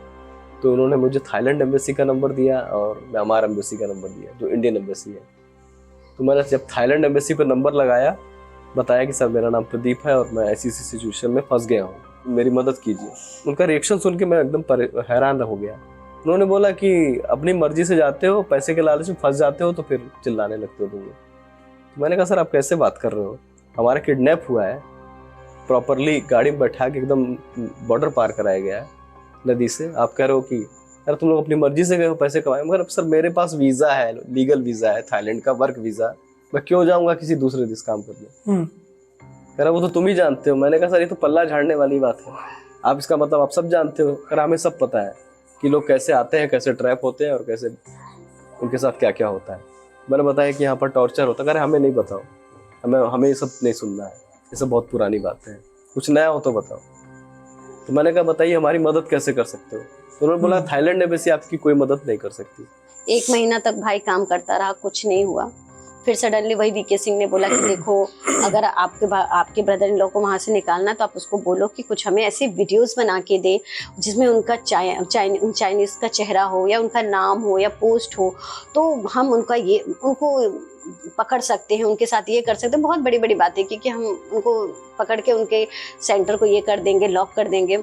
E: तो उन्होंने मुझे थाईलैंड एम्बेसी का नंबर दिया और म्यांमार एम्बेसी का नंबर दिया जो इंडियन एम्बेसी है। तो मैंने जब थाईलैंड एम्बेसी पर नंबर लगाया, बताया कि सर मेरा नाम प्रदीप है और मैं ऐसी सिचुएशन में फंस गया हूँ, मेरी मदद कीजिए। उनका रिएक्शन सुन के मैं एकदम हैरान हो गया। उन्होंने बोला कि अपनी मर्जी से जाते हो, पैसे के लालच में फंस जाते हो तो फिर चिल्लाने लगते हो तुम। तो मैंने कहा सर आप कैसे बात कर रहे हो, हमारा किडनैप हुआ है, प्रॉपरली गाड़ी में बैठा के एकदम बॉर्डर पार कराया गया है नदी से, आप कह रहे हो कि यार तुम लोग अपनी मर्जी से गए हो पैसे कमाए, मगर सर मेरे पास वीज़ा है, लीगल वीज़ा है थाईलैंड का, वर्क वीज़ा, मैं क्यों जाऊँगा किसी दूसरे देश काम करने। कह रहा वो तो तुम ही जानते हो। मैंने कहा सर ये तो पल्ला झाड़ने वाली बात है, आप इसका मतलब आप सब जानते हो। कह रहा हमें सब पता है कि लोग कैसे आते हैं, कैसे ट्रैप होते हैं और कैसे उनके साथ क्या क्या होता है। मैंने बताया कि यहाँ पर टॉर्चर होता है। कह रहे हमें नहीं बताओ, हमें ये सब नहीं सुनना है, ये सब बहुत पुरानी बातें हैं, कुछ नया हो तो बताओ। तो मैंने कहा बताइए हमारी मदद कैसे कर सकते हो। तो उन्होंने बोला थाईलैंड एम्बेसी आपकी कोई मदद नहीं कर सकती।
I: 1 महीना तक भाई काम करता रहा, कुछ नहीं हुआ। फिर सडनली वही वीके सिंह ने बोला कि देखो अगर आपके ब्रदर इन लॉ को वहाँ से निकालना है तो आप उसको बोलो कि कुछ हमें ऐसी वीडियोस बना के दे जिसमें उनका चाइनीज़ का चेहरा हो या उनका नाम हो या पोस्ट हो, तो हम उनको पकड़ सकते हैं, उनके साथ ये कर सकते हैं। बहुत बड़ी बड़ी बातें की कि हम उनको पकड़ के उनके सेंटर को ये कर देंगे, लॉक कर देंगे।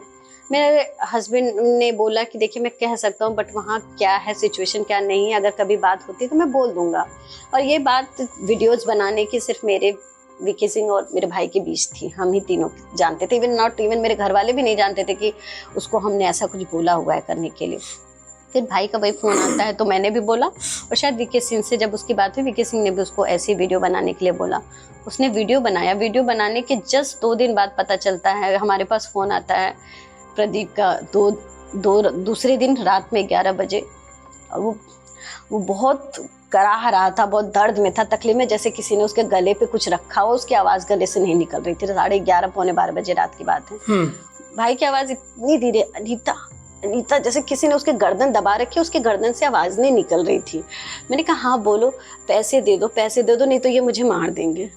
I: मेरे हस्बैंड ने बोला कि देखिए मैं कह सकता हूँ बट वहाँ क्या है सिचुएशन क्या नहीं है, अगर कभी बात होती तो मैं बोल दूंगा। और ये बात वीडियोस बनाने की सिर्फ मेरे वीके सिंह और मेरे भाई के बीच थी, हम ही तीनों जानते थे। इवन मेरे घर वाले भी नहीं जानते थे कि उसको हमने ऐसा कुछ बोला हुआ है करने के लिए। फिर भाई का वही फ़ोन आता है तो मैंने भी बोला, और शायद वीके सिंह से जब उसकी बात हुई वीके सिंह ने भी उसको ऐसी वीडियो बनाने के लिए बोला। उसने वीडियो बनाया। वीडियो बनाने के जस्ट 2 दिन बाद पता चलता है, हमारे पास फ़ोन आता है प्रदीप का दूसरे दिन रात में 11 बजे। और वो बहुत कराह रहा था, बहुत दर्द में था, तकलीफ में, जैसे किसी ने उसके गले पे कुछ रखा हो। उसकी आवाज़ गले से नहीं निकल रही थी। 11:30 पौने 12 बजे रात की बात है। भाई की आवाज़ इतनी धीरे, अनीता जैसे किसी ने उसके गर्दन दबा रखी, उसके गर्दन से आवाज़ नहीं निकल रही थी। मैंने कहा हाँ बोलो, पैसे दे दो नहीं तो ये मुझे मार देंगे,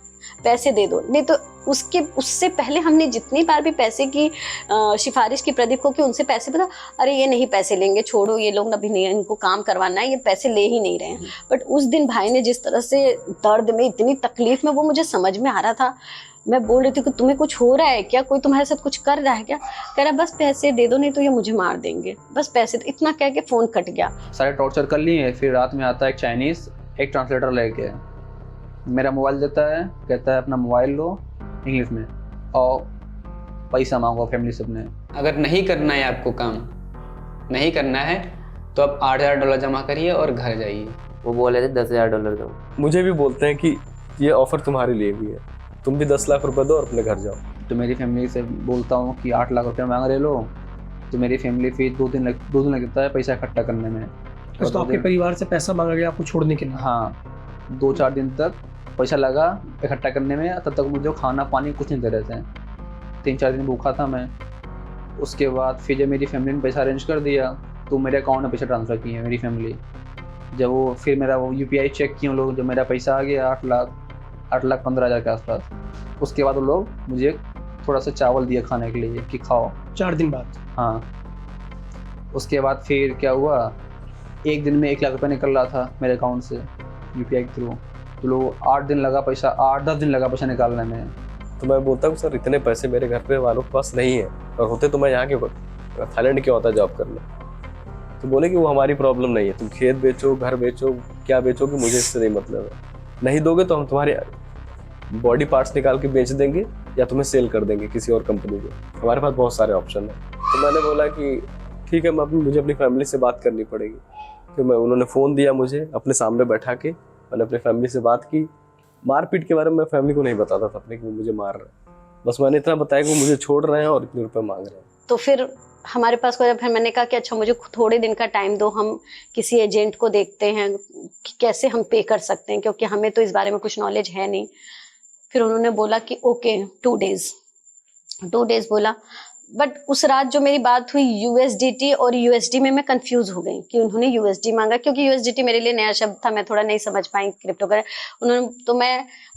I: पैसे दे दो नहीं तो। उससे पहले हमने जितनी बार भी पैसे की सिफारिश की प्रदीप को कि उनसे पैसे बता, अरे ये नहीं पैसे लेंगे, छोड़ो ये लोग अभी नहीं, इनको काम करवाना है, ये पैसे ले ही नहीं रहे हैं। बट उस दिन भाई ने जिस तरह से दर्द में, इतनी तकलीफ में, वो मुझे समझ में आ रहा था। मैं बोल रही थी कि तुम्हें कुछ हो रहा है क्या, कोई तुम्हारे साथ कुछ कर रहा है क्या। कह रहा बस पैसे दे दो नहीं तो ये मुझे मार देंगे, बस पैसे। तो इतना कह के फ़ोन कट गया।
C: सारे टॉर्चर कर लिए। फिर रात में आता है एक चाइनीज़, एक ट्रांसलेटर लेके मेरा मोबाइल देता है, कहता है अपना मोबाइल लो इंग्लिश में और पैसा मांगो फैमिली से अपने।
B: अगर नहीं करना है आपको काम, नहीं करना है तो आप $8,000 जमा करिए और घर जाइए।
D: वो बोले थे $10,000 दो।
E: मुझे भी बोलते हैं कि ये ऑफर तुम्हारे लिए भी है, तुम भी 10 लाख रुपए दो और अपने घर जाओ।
C: तो मेरी फैमिली से बोलता हूँ कि 8 लाख रुपये मांग रहे लो, तो मेरी फैमिली फिर 2 दिन लगता है पैसा इकट्ठा करने में।
A: तो आपके परिवार से पैसा मांगा गया आपको छोड़ने के लिए?
C: हाँ, 2-4 दिन तक पैसा लगा इकट्ठा करने में, तब तक मुझे खाना पानी कुछ नहीं दे रहे थे। 3-4 दिन भूखा था मैं। उसके बाद फिर जब मेरी फैमिली ने पैसा अरेंज कर दिया तो मेरे अकाउंट में पैसा ट्रांसफ़र किए मेरी फैमिली। जब वो फिर मेरा वो UPI चेक किए लोग, जब मेरा पैसा आ गया 8,15,000 के आसपास, उसके बाद वो लोग मुझे थोड़ा सा चावल दिया खाने के लिए कि खाओ।
A: 4 दिन बाद?
C: हाँ। उसके बाद फिर क्या हुआ, एक दिन में 1 लाख रुपये निकल रहा था मेरे अकाउंट से UPI के थ्रू। तो लोग 8-10 दिन लगा पैसा निकालने में।
E: तो मैं बोलता हूँ सर इतने पैसे मेरे घर पे वालों के पास नहीं है, और होते तो मैं यहाँ के थाईलैंड क्यों होता जॉब करने। तो बोले कि वो हमारी प्रॉब्लम नहीं है, तुम खेत बेचो, घर बेचो, क्या बेचोगे, मुझे इससे नहीं मतलब है। नहीं दोगे तो हम तुम्हारे बॉडी पार्ट्स निकाल के बेच देंगे या तुम्हें सेल कर देंगे किसी और कंपनी को। हमारे पास बहुत सारे ऑप्शन है। तो मैंने बोला कि ठीक है, मुझे अपनी फैमिली से बात करनी पड़ेगी। फिर उन्होंने फ़ोन दिया मुझे, अपने सामने बैठा के मैंने अपनी फैमिली से बात की। मारपीट के बारे में मैं फैमिली को नहीं बताता था अपने कि वो मुझे मार रहे हैं, बस मैंने इतना बताया कि वो मुझे छोड़ रहे हैं और इतने रुपए मांग रहे हैं।
I: तो फिर हमारे पास कोई, फिर मैंने कहा कि अच्छा मुझे थोड़े दिन का टाइम दो, हम किसी एजेंट को देखते हैं कि कैसे हम पे कर सकते हैं, क्योंकि हमें तो इस बारे में कुछ नॉलेज है नहीं। फिर उन्होंने बोला कि ओके 2 डेज बोला। बट उस रात जो मेरी बात हुई USDT और USD में मैं कंफ्यूज हो गई कि उन्होंने USD मांगा, क्योंकि USDT मेरे लिए नया शब्द था, मैं थोड़ा नहीं समझ पाई क्रिप्टो करेंसी। उन्होंने तो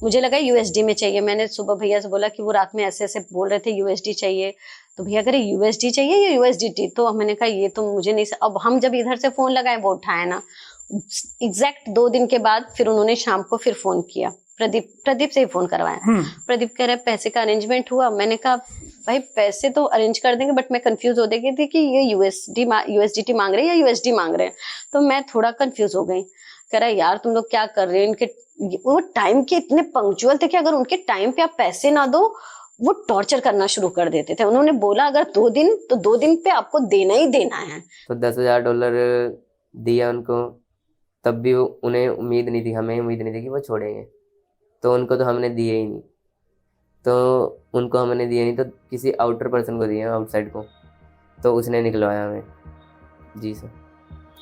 I: मुझे लगा USD में चाहिए। मैंने सुबह भैया से बोला कि वो रात में ऐसे ऐसे बोल रहे थे USD चाहिए, तो भैया कह रहे USD चाहिए या USDT। तो मैंने कहा ये तो मुझे नहीं। अब हम जब इधर से फ़ोन लगाए वो उठाया ना। एग्जैक्ट 2 दिन के बाद फिर उन्होंने शाम को फिर फ़ोन किया, प्रदीप से ही फ़ोन करवाया। प्रदीप कह रहे पैसे का अरेंजमेंट हुआ। मैंने कहा भाई पैसे तो अरेंज कर देंगे, बट मैं कंफ्यूज हो गई थी कि ये USDT मांग रहे हैं या USD मांग रहे हैं, तो मैं थोड़ा कंफ्यूज हो गई। कह रहा यार तुम लोग क्या कर रहे हैं, इनके वो टाइम के इतने पंक्चुअल थे कि अगर उनके टाइम पे आप पैसे ना दो वो टॉर्चर करना शुरू कर देते थे। उन्होंने बोला अगर 2 दिन तो 2 दिन पे आपको देना ही देना है।
D: तो $10,000 दिया उनको, तब भी उन्हें उम्मीद नहीं थी, हमें उम्मीद नहीं थी कि वो छोड़ेंगे, तो उनको तो हमने दिए ही नहीं। तो उनको हमने दिए नहीं तो किसी आउटर पर्सन को दिए, आउटसाइड को, तो उसने निकलवाया हमें। जी सर।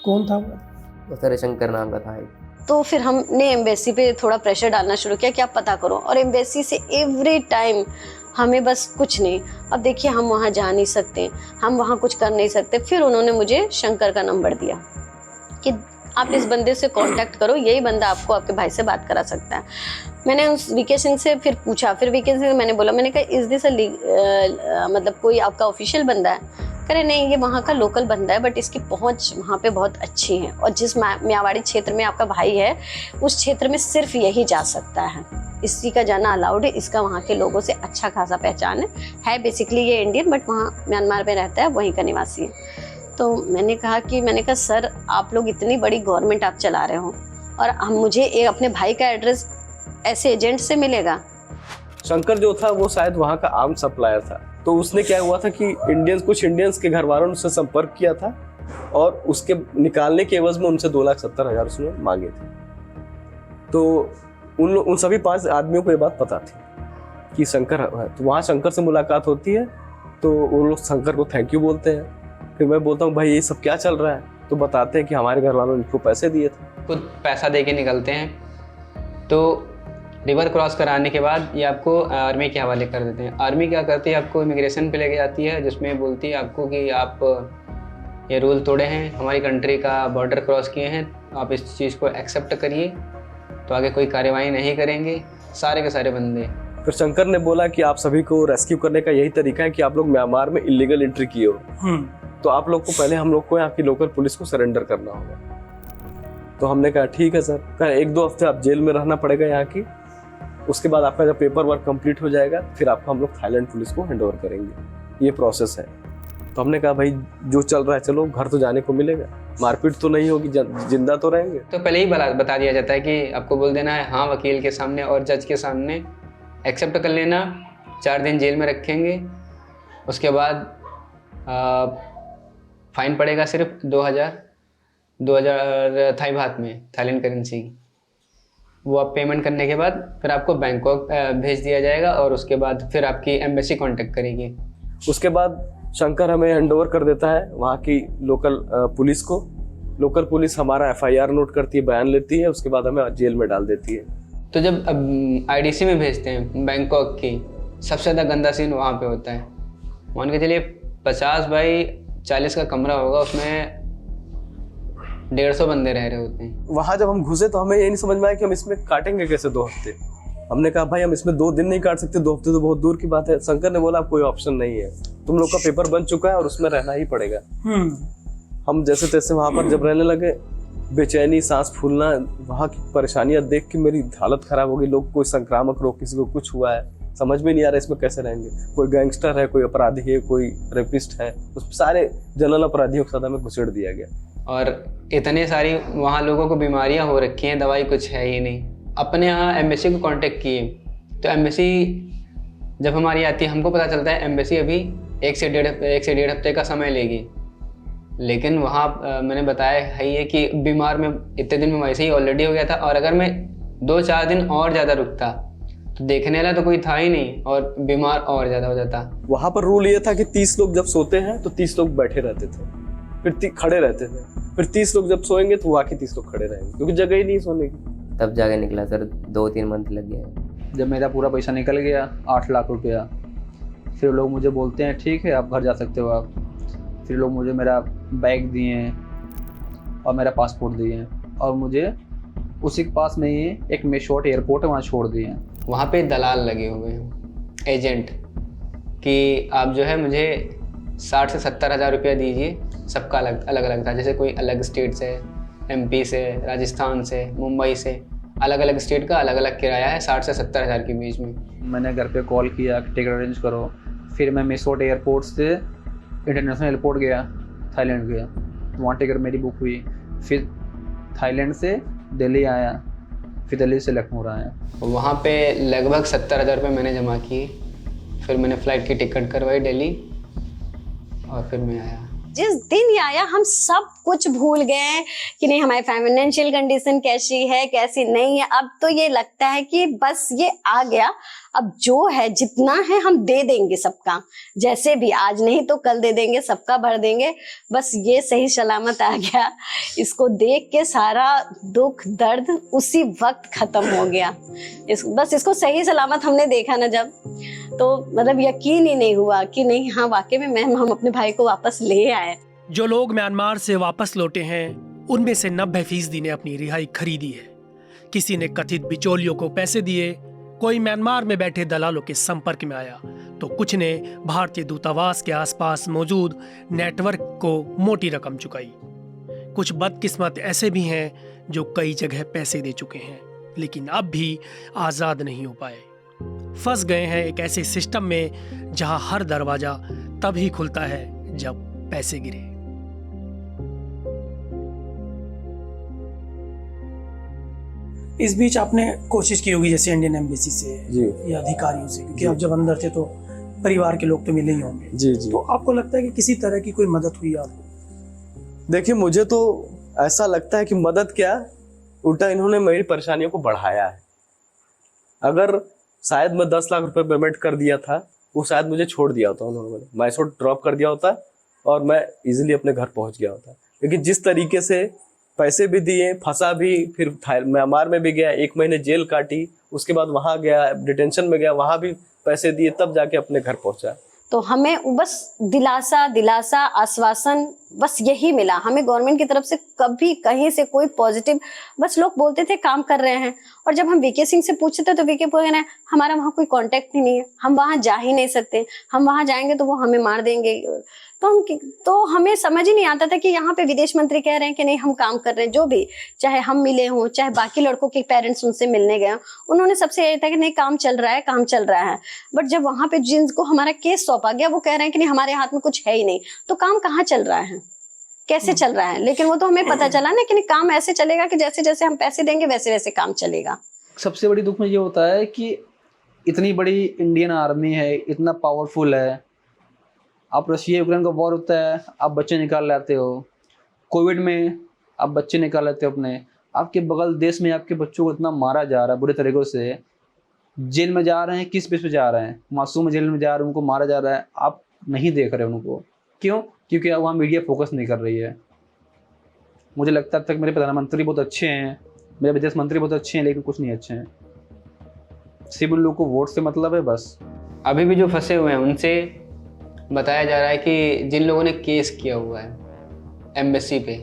A: कौन था
D: वो सर शंकर नाम का था एक।
I: तो फिर हमने एम्बेसी पे थोड़ा प्रेशर डालना शुरू किया कि आप पता करो, और एम्बेसी से एवरी टाइम हमें बस कुछ नहीं, अब देखिए हम वहाँ जा नहीं सकते, हम वहाँ कुछ कर नहीं सकते। फिर उन्होंने मुझे शंकर का नंबर दिया कि आप इस बंदे से कांटेक्ट करो, यही बंदा आपको आपके भाई से बात करा सकता है। मैंने उस वीके सिंह से फिर पूछा, फिर वीके सिंह मैंने बोला, मैंने कहा इज दिस मतलब कोई आपका ऑफिशियल बंदा है? करे नहीं, ये वहाँ का लोकल बंदा है, बट इसकी पहुँच वहाँ पे बहुत अच्छी है, और जिस म्यावाड़ी क्षेत्र में आपका भाई है उस क्षेत्र में सिर्फ यही जा सकता है, इसी का जाना अलाउड है, इसका वहाँ के लोगों से अच्छा खासा पहचान है बेसिकली ये इंडियन, बट वहाँ म्यांमार में रहता है, वहीं का निवासी है। तो मैंने कहा सर आप लोग इतनी बड़ी गवर्नमेंट आप चला रहे हो, और हम मुझे अपने भाई का एड्रेस ऐसे एजेंट से मिलेगा?
E: शंकर जो था वो शायद वहाँ का आर्म सप्लायर था, तो उसने क्या हुआ था कि कुछ इंडियंस के घर वालों ने उससे संपर्क किया था, और उसके निकालने के एवज में उनसे 2,70,000 उसने मांगे थे। तो उन सभी 5 आदमियों को ये बात पता थी कि शंकर है। तो वहाँ शंकर से मुलाकात होती है, तो वो लोग शंकर को थैंक यू बोलते हैं। फिर मैं बोलता हूँ भाई ये सब क्या चल रहा है, तो बताते हैं कि हमारे घर वालों ने इनको पैसे दिए थे।
B: खुद पैसा दे के निकलते हैं, तो रिवर क्रॉस कराने के बाद ये आपको आर्मी के हवाले कर देते हैं। आर्मी क्या करती है, आपको इमिग्रेशन पे लेके जाती है, जिसमें बोलती है आपको कि आप ये रूल तोड़े हैं, हमारी कंट्री का बॉर्डर क्रॉस किए हैं, आप इस चीज़ को एक्सेप्ट करिए, तो आगे कोई कार्रवाई नहीं करेंगे। सारे के सारे बंदे।
E: फिर शंकर ने बोला कि आप सभी को रेस्क्यू करने का यही तरीका है कि आप लोग म्यांमार में इलीगल एंट्री किए हो, तो आप लोग को पहले हम लोग को यहाँ की लोकल पुलिस को सरेंडर करना होगा। तो हमने कहा ठीक है सर। कहा 1-2 हफ्ते आप जेल में रहना पड़ेगा यहाँ की, उसके बाद आपका जब पेपर वर्क कंप्लीट हो जाएगा फिर आपको हम लोग थाईलैंड पुलिस को हैंड ओवर करेंगे, ये प्रोसेस है। तो हमने कहा भाई जो चल रहा है चलो, घर तो जाने को मिलेगा, मारपीट तो नहीं होगी, जिंदा तो रहेंगे।
B: तो पहले ही बता दिया जाता है कि आपको बोल देना है हाँ, वकील के सामने और जज के सामने एक्सेप्ट कर लेना, 4 दिन जेल में रखेंगे, उसके बाद फाइन पड़ेगा सिर्फ 2,000 थाई बात में, थाईलैंड करेंसी। वो आप पेमेंट करने के बाद फिर आपको बैंकॉक भेज दिया जाएगा, और उसके बाद फिर आपकी एम्बेसी कांटेक्ट करेगी।
E: उसके बाद शंकर हमें हैंडओवर कर देता है वहाँ की लोकल पुलिस को। लोकल पुलिस हमारा FIR नोट करती है, बयान लेती है, उसके बाद हमें जेल में डाल देती है।
B: तो जब IDC में भेजते हैं बैंकॉक की, सबसे ज़्यादा गंदा सीन वहाँ पे होता है। मान के चलिए 50 बाई 40 का कमरा होगा, उसमें 150 बंदे रह रहे होते हैं।
E: वहाँ जब हम घुसे तो हमें ये नहीं समझ में आया कि हम इसमें काटेंगे कैसे 2 हफ्ते। हमने कहा भाई हम इसमें 2 दिन नहीं काट सकते, 2 हफ्ते तो बहुत दूर की बात है। शंकर ने बोला कोई ऑप्शन नहीं है, तुम लोग का पेपर बन चुका है और उसमें रहना ही पड़ेगा। हम जैसे तैसे वहाँ पर जब रहने लगे, बेचैनी, सांस फूलना, वहाँ की परेशानियाँ देख के मेरी हालत खराब हो गई। लोग कोई संक्रामक रोग, किसी को कुछ हुआ है, समझ में नहीं आ रहा इसमें कैसे रहेंगे। कोई गैंगस्टर है, कोई अपराधी है, कोई रेपिस्ट है, उस सारे जनरल अपराधियों के साथ हमें घुसेड़ दिया गया।
B: और इतने सारी वहाँ लोगों को बीमारियाँ हो रखी हैं, दवाई कुछ है ही नहीं। अपने यहाँ एम्बेसी को कांटेक्ट किए, तो एम्बेसी जब हमारी आती है हमको पता चलता है एम्बेसी अभी 1 से 1.5 हफ्ते का समय लेगी। लेकिन वहाँ मैंने बताया है ये कि बीमार में इतने दिन में वैसे ही ऑलरेडी हो गया था, और अगर मैं 2-4 दिन और ज़्यादा रुकता तो देखने वाला तो कोई था ही नहीं, और बीमार और ज़्यादा हो जाता।
E: वहाँ पर रूल ये था कि 30 लोग जब सोते हैं तो 30 लोग बैठे रहते थे, फिर खड़े रहते थे, फिर 30 लोग जब सोएंगे तो बाकी 30 लोग खड़े रहेंगे, क्योंकि जगह ही नहीं सोने की।
D: तब जाके निकला सर, 2-3 मंथ लग गए।
C: जब मेरा पूरा पैसा निकल गया 8 लाख रुपया, फिर लोग मुझे बोलते हैं ठीक है आप घर जा सकते हो आप। फिर लोग मुझे मेरा बैग दिए और मेरा पासपोर्ट दिए, और मुझे उसी के पास में ही एक मेशोट एयरपोर्ट है, वहाँ छोड़ दिए।
B: वहाँ पे दलाल लगे हुए हैं, एजेंट, कि आप जो है मुझे 60 से 70 हज़ार रुपया दीजिए। सबका अलग अलग था, जैसे कोई अलग स्टेट से, MP से, राजस्थान से, मुंबई से, अलग अलग स्टेट का अलग अलग किराया है, 60 से 70 हज़ार के बीच में।
C: मैंने घर पे कॉल किया कि टिकट अरेंज करो। फिर मैं मेसोट एयरपोर्ट से इंटरनेशनल एयरपोर्ट गया, थाईलैंड गया, वहाँ टिकट मेरी बुक हुई। फिर थाईलैंड से दिल्ली आया, फिर दिल्ली से लखनऊ आया।
B: वहाँ पे लगभग 70 हज़ार रुपये मैंने जमा किए। फिर मैंने फ़्लाइट की टिकट करवाई दिल्ली और फिर मैं आया।
I: जिस दिन ये आया हम सब कुछ भूल गए कि नहीं हमारी फाइनेंशियल कंडीशन कैसी है कैसी नहीं है। अब तो ये लगता है कि बस ये आ गया, अब जो है जितना है हम दे देंगे सबका, जैसे भी आज नहीं तो कल दे देंगे, सबका भर देंगे। बस ये सही सलामत आ गया, इसको देख के सारा दुख दर्द उसी वक्त खत्म हो गया। बस इसको सही सलामत हमने देखा ना जब, तो मतलब यकीन ही नहीं हुआ कि नहीं हाँ वाकई में हम अपने भाई को वापस ले आए।
A: जो लोग म्यांमार से वापस लौटे हैं उनमें से 90% ने अपनी रिहाई खरीदी है। किसी ने कथित बिचौलियों को पैसे दिए, कोई म्यांमार में बैठे दलालों के संपर्क में आया, तो कुछ ने भारतीय दूतावास के आसपास मौजूद नेटवर्क को मोटी रकम चुकाई। कुछ बदकिस्मत ऐसे भी हैं जो कई जगह पैसे दे चुके हैं लेकिन अब भी आज़ाद नहीं हो पाए। फंस गए हैं एक ऐसे सिस्टम में जहां हर दरवाजा तभी खुलता है जब पैसे गिरे। इस बीच आपने कोशिश की होगी जैसे इंडियन एम्बेसी से
E: जी
A: या अधिकारियों से, क्योंकि
E: जी।
A: आप जब अंदर थे तो परिवार के लोग तो मिले ही होंगे।
E: जी जी।
A: तो आपको लगता है कि किसी तरह की कोई मदद हुई आपको?
E: देखिए मुझे तो ऐसा लगता है कि मदद क्या, उल्टा इन्होंने मेरी परेशानियों को बढ़ाया है। अगर शायद मैं 10 लाख रुपए पेमेंट कर दिया था, वो शायद मुझे छोड़ दिया होता उन्होंने, मैसूर ड्रॉप कर दिया होता और मैं इजीली अपने घर पहुंच गया होता। लेकिन जिस तरीके से पैसे भी दिए, फंसा भी, फिर म्यांमार में भी गया, 1 महीने जेल काटी, उसके बाद वहाँ गया डिटेंशन में गया, वहाँ भी पैसे दिए, तब जाके अपने घर पहुंचा।
I: तो हमें बस दिलासा आश्वासन बस यही मिला। हमें गवर्नमेंट की तरफ से कभी कहीं से कोई पॉजिटिव, बस लोग बोलते थे काम कर रहे हैं, और जब हम वीके सिंह से पूछते थे तो वीके बोल रहे हैं हमारा वहाँ कोई कांटेक्ट ही नहीं है, हम वहाँ जा ही नहीं सकते, हम वहाँ जाएंगे तो वो हमें मार देंगे। तो हमें समझ ही नहीं आता था कि यहाँ पे विदेश मंत्री कह रहे हैं कि नहीं हम काम कर रहे हैं। जो भी, चाहे हम मिले हों, चाहे बाकी लड़कों के पेरेंट्स उनसे मिलने गए, उन्होंने सबसे यही था कि नहीं काम चल रहा है, काम चल रहा है। बट जब वहाँ पे जिनको हमारा केस सौंपा गया वो कह रहे हैं कि नहीं हमारे हाथ में कुछ है ही नहीं, तो काम कहाँ चल रहा है, कैसे चल रहा है? लेकिन वो तो हमें पता चला ना कि काम ऐसे चलेगा कि जैसे जैसे हम पैसे देंगे वैसे वैसे काम चलेगा।
C: सबसे बड़ी दुख में ये होता है कि इतनी बड़ी इंडियन आर्मी है, इतना पावरफुल है, आप रशिया यूक्रेन का वॉर होता है, आप बच्चे निकाल लाते हो, कोविड में आप बच्चे निकाल लेते हो अपने, आपके बगल देश में आपके बच्चों को इतना मारा जा रहा है बुरे तरीक़ों से, जेल में जा रहे हैं, किस बेस पे जा रहे हैं, मासूम जेल में जा रहे हैं, उनको मारा जा रहा है, आप नहीं देख रहे उनको। क्यों? क्योंकि वहाँ मीडिया फोकस नहीं कर रही है। मुझे लगता है अब तक मेरे प्रधानमंत्री बहुत अच्छे हैं, मेरे विदेश मंत्री बहुत अच्छे हैं, लेकिन कुछ नहीं अच्छे हैं। सिर्फ उन लोगों को वोट से मतलब है बस।
B: अभी भी जो फंसे हुए हैं उनसे बताया जा रहा है कि जिन लोगों ने केस किया हुआ है एम्बेसी पे,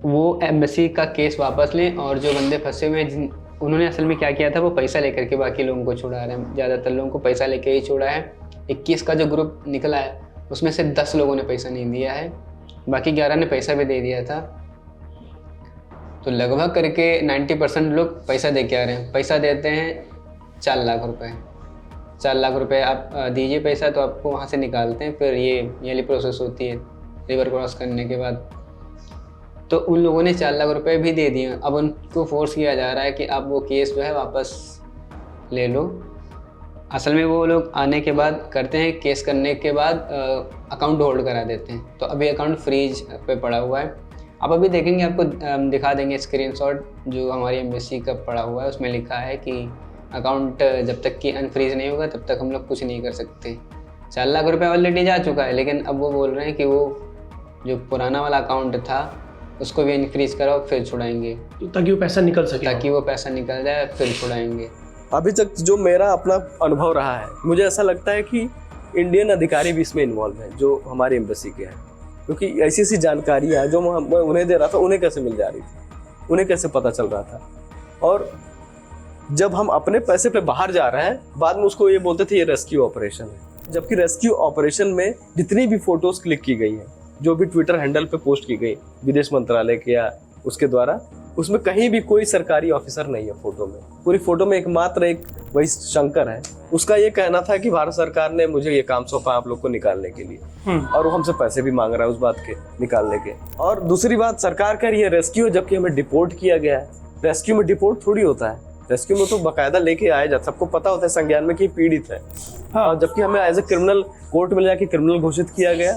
B: वो एम्बेसी का केस वापस लें, और जो बंदे फंसे हुए हैं उन्होंने असल में क्या किया था, वो पैसा लेकर के बाकी लोगों को छुड़ा रहे हैं। ज़्यादातर लोगों को पैसा लेके ही छोड़ा है। 21 का जो ग्रुप निकला है उसमें से 10 लोगों ने पैसा नहीं दिया है, बाकी 11 ने पैसा भी दे दिया था। तो लगभग करके 90% लोग पैसा दे के आ रहे हैं। पैसा देते हैं 4 लाख रुपए, 4 लाख रुपए आप दीजिए पैसा, तो आपको वहाँ से निकालते हैं। फिर ये वाली प्रोसेस होती है रिवर क्रॉस करने के बाद। तो उन लोगों ने 4 लाख रुपए भी दे दिए। अब उनको फोर्स किया जा रहा है कि आप वो केस जो है वापस ले लो। असल में वो लोग आने के बाद करते हैं, केस करने के बाद अकाउंट होल्ड करा देते हैं। तो अभी अकाउंट फ्रीज पे पड़ा हुआ है। आप अभी देखेंगे, आपको दिखा देंगे स्क्रीनशॉट जो हमारी एम्बेसी का पड़ा हुआ है, उसमें लिखा है कि अकाउंट जब तक कि अनफ्रीज नहीं होगा तब तक हम लोग कुछ नहीं कर सकते। 4 लाख रुपए ऑलरेडी जा चुका है, लेकिन अब वो बोल रहे हैं कि वो जो पुराना वाला अकाउंट था उसको भी अनफ्रीज कराओ फिर छुड़ाएंगे,
A: ताकि वो पैसा निकल सके,
B: ताकि वो पैसा निकल जाए फिर छुड़ाएंगे।
E: अभी तक जो मेरा अपना अनुभव रहा है, मुझे ऐसा लगता है कि इंडियन अधिकारी भी इसमें इन्वॉल्व हैं जो हमारी एम्बेसी के हैं, क्योंकि ऐसी ऐसी जानकारियाँ जो मैं उन्हें दे रहा था उन्हें कैसे मिल जा रही थी, उन्हें कैसे पता चल रहा था। और जब हम अपने पैसे पे बाहर जा रहे हैं, बाद में उसको ये बोलते थे ये रेस्क्यू ऑपरेशन है, जबकि रेस्क्यू ऑपरेशन में जितनी भी फोटोज क्लिक की गई हैं, जो भी ट्विटर हैंडल पे पोस्ट की गई विदेश मंत्रालय के या उसके द्वारा, उसमें कहीं भी कोई सरकारी ऑफिसर नहीं है फोटो में। पूरी फोटो में एकमात्र एक वही शंकर है। उसका ये कहना था कि भारत सरकार ने मुझे ये काम सौंपा आप लोग को निकालने के लिए, और वो हमसे पैसे भी मांग रहा है उस बात के निकालने के। और दूसरी बात, सरकार कह रही है रेस्क्यू, जबकि हमें डिपोर्ट किया गया है। रेस्क्यू में डिपोर्ट थोड़ी होता है, रेस्क्यू में तो बाकायदा लेके आया जाता, सबको पता होता है संज्ञान में कि पीड़ित है,
A: हाँ।
E: और जबकि हमें एज ए क्रिमिनल कोर्ट में जाके क्रिमिनल घोषित किया गया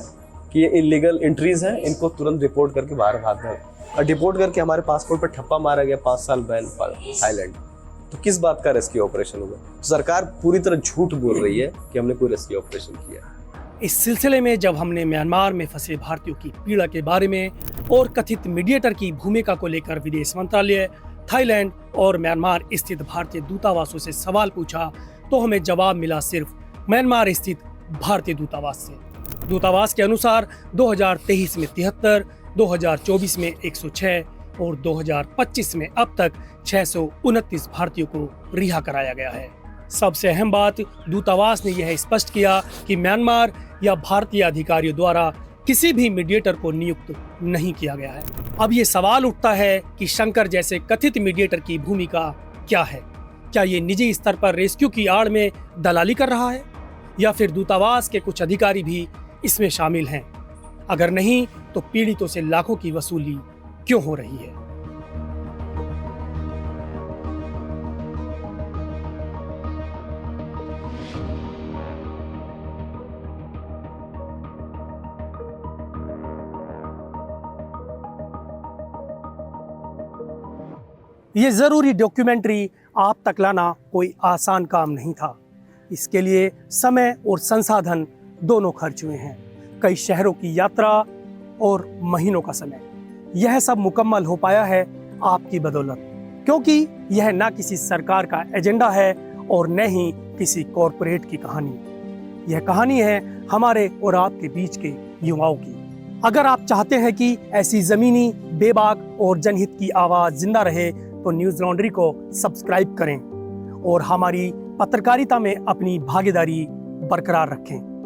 E: कि ये इलीगल एंट्रीज हैं, इनको तुरंत रिपोर्ट करके बाहर भाग गए, और डिपोर्ट करके हमारे पासपोर्ट पर ठप्पा मारा गया, 5 साल बैन थाईलैंड। तो किस बात का रेस्क्यू ऑपरेशन हुआ? सरकार पूरी तरह झूठ बोल रही है कि हमने कोई रेस्क्यू ऑपरेशन किया।
A: इस सिलसिले में जब हमने म्यांमार में फंसे भारतीयों की पीड़ा के बारे में और कथित मीडिएटर की भूमिका को लेकर विदेश मंत्रालय, थाईलैंड और म्यांमार स्थित भारतीय दूतावासों से सवाल पूछा, तो हमें जवाब मिला सिर्फ म्यांमार स्थित भारतीय दूतावास से। दूतावास के अनुसार 2023 में 73, 2024 में 106 और 2025 में अब तक 629 भारतीयों को रिहा कराया गया है। सबसे अहम बात, दूतावास ने यह स्पष्ट किया कि म्यांमार या भारतीय अधिकारियों द्वारा किसी भी मीडिएटर को नियुक्त नहीं किया गया है। अब ये सवाल उठता है कि शंकर जैसे कथित मीडिएटर की भूमिका क्या है? क्या ये निजी स्तर पर रेस्क्यू की आड़ में दलाली कर रहा है, या फिर दूतावास के कुछ अधिकारी भी इसमें शामिल हैं? अगर नहीं, तो पीड़ितों से लाखों की वसूली क्यों हो रही है? ये जरूरी डॉक्यूमेंट्री आप तक लाना कोई आसान काम नहीं था। इसके लिए समय और संसाधन दोनों खर्च हुए हैं, कई शहरों की यात्रा और महीनों का समय। यह सब मुकम्मल हो पाया है आपकी बदौलत, क्योंकि यह ना किसी सरकार का एजेंडा है और न ही किसी कॉरपोरेट की कहानी। यह कहानी है हमारे और आपके बीच के युवाओं की। अगर आप चाहते हैं कि ऐसी जमीनी, बेबाक और जनहित की आवाज़ जिंदा रहे, तो न्यूज़ लॉन्ड्री को सब्सक्राइब करें और हमारी पत्रकारिता में अपनी भागीदारी बरकरार रखें।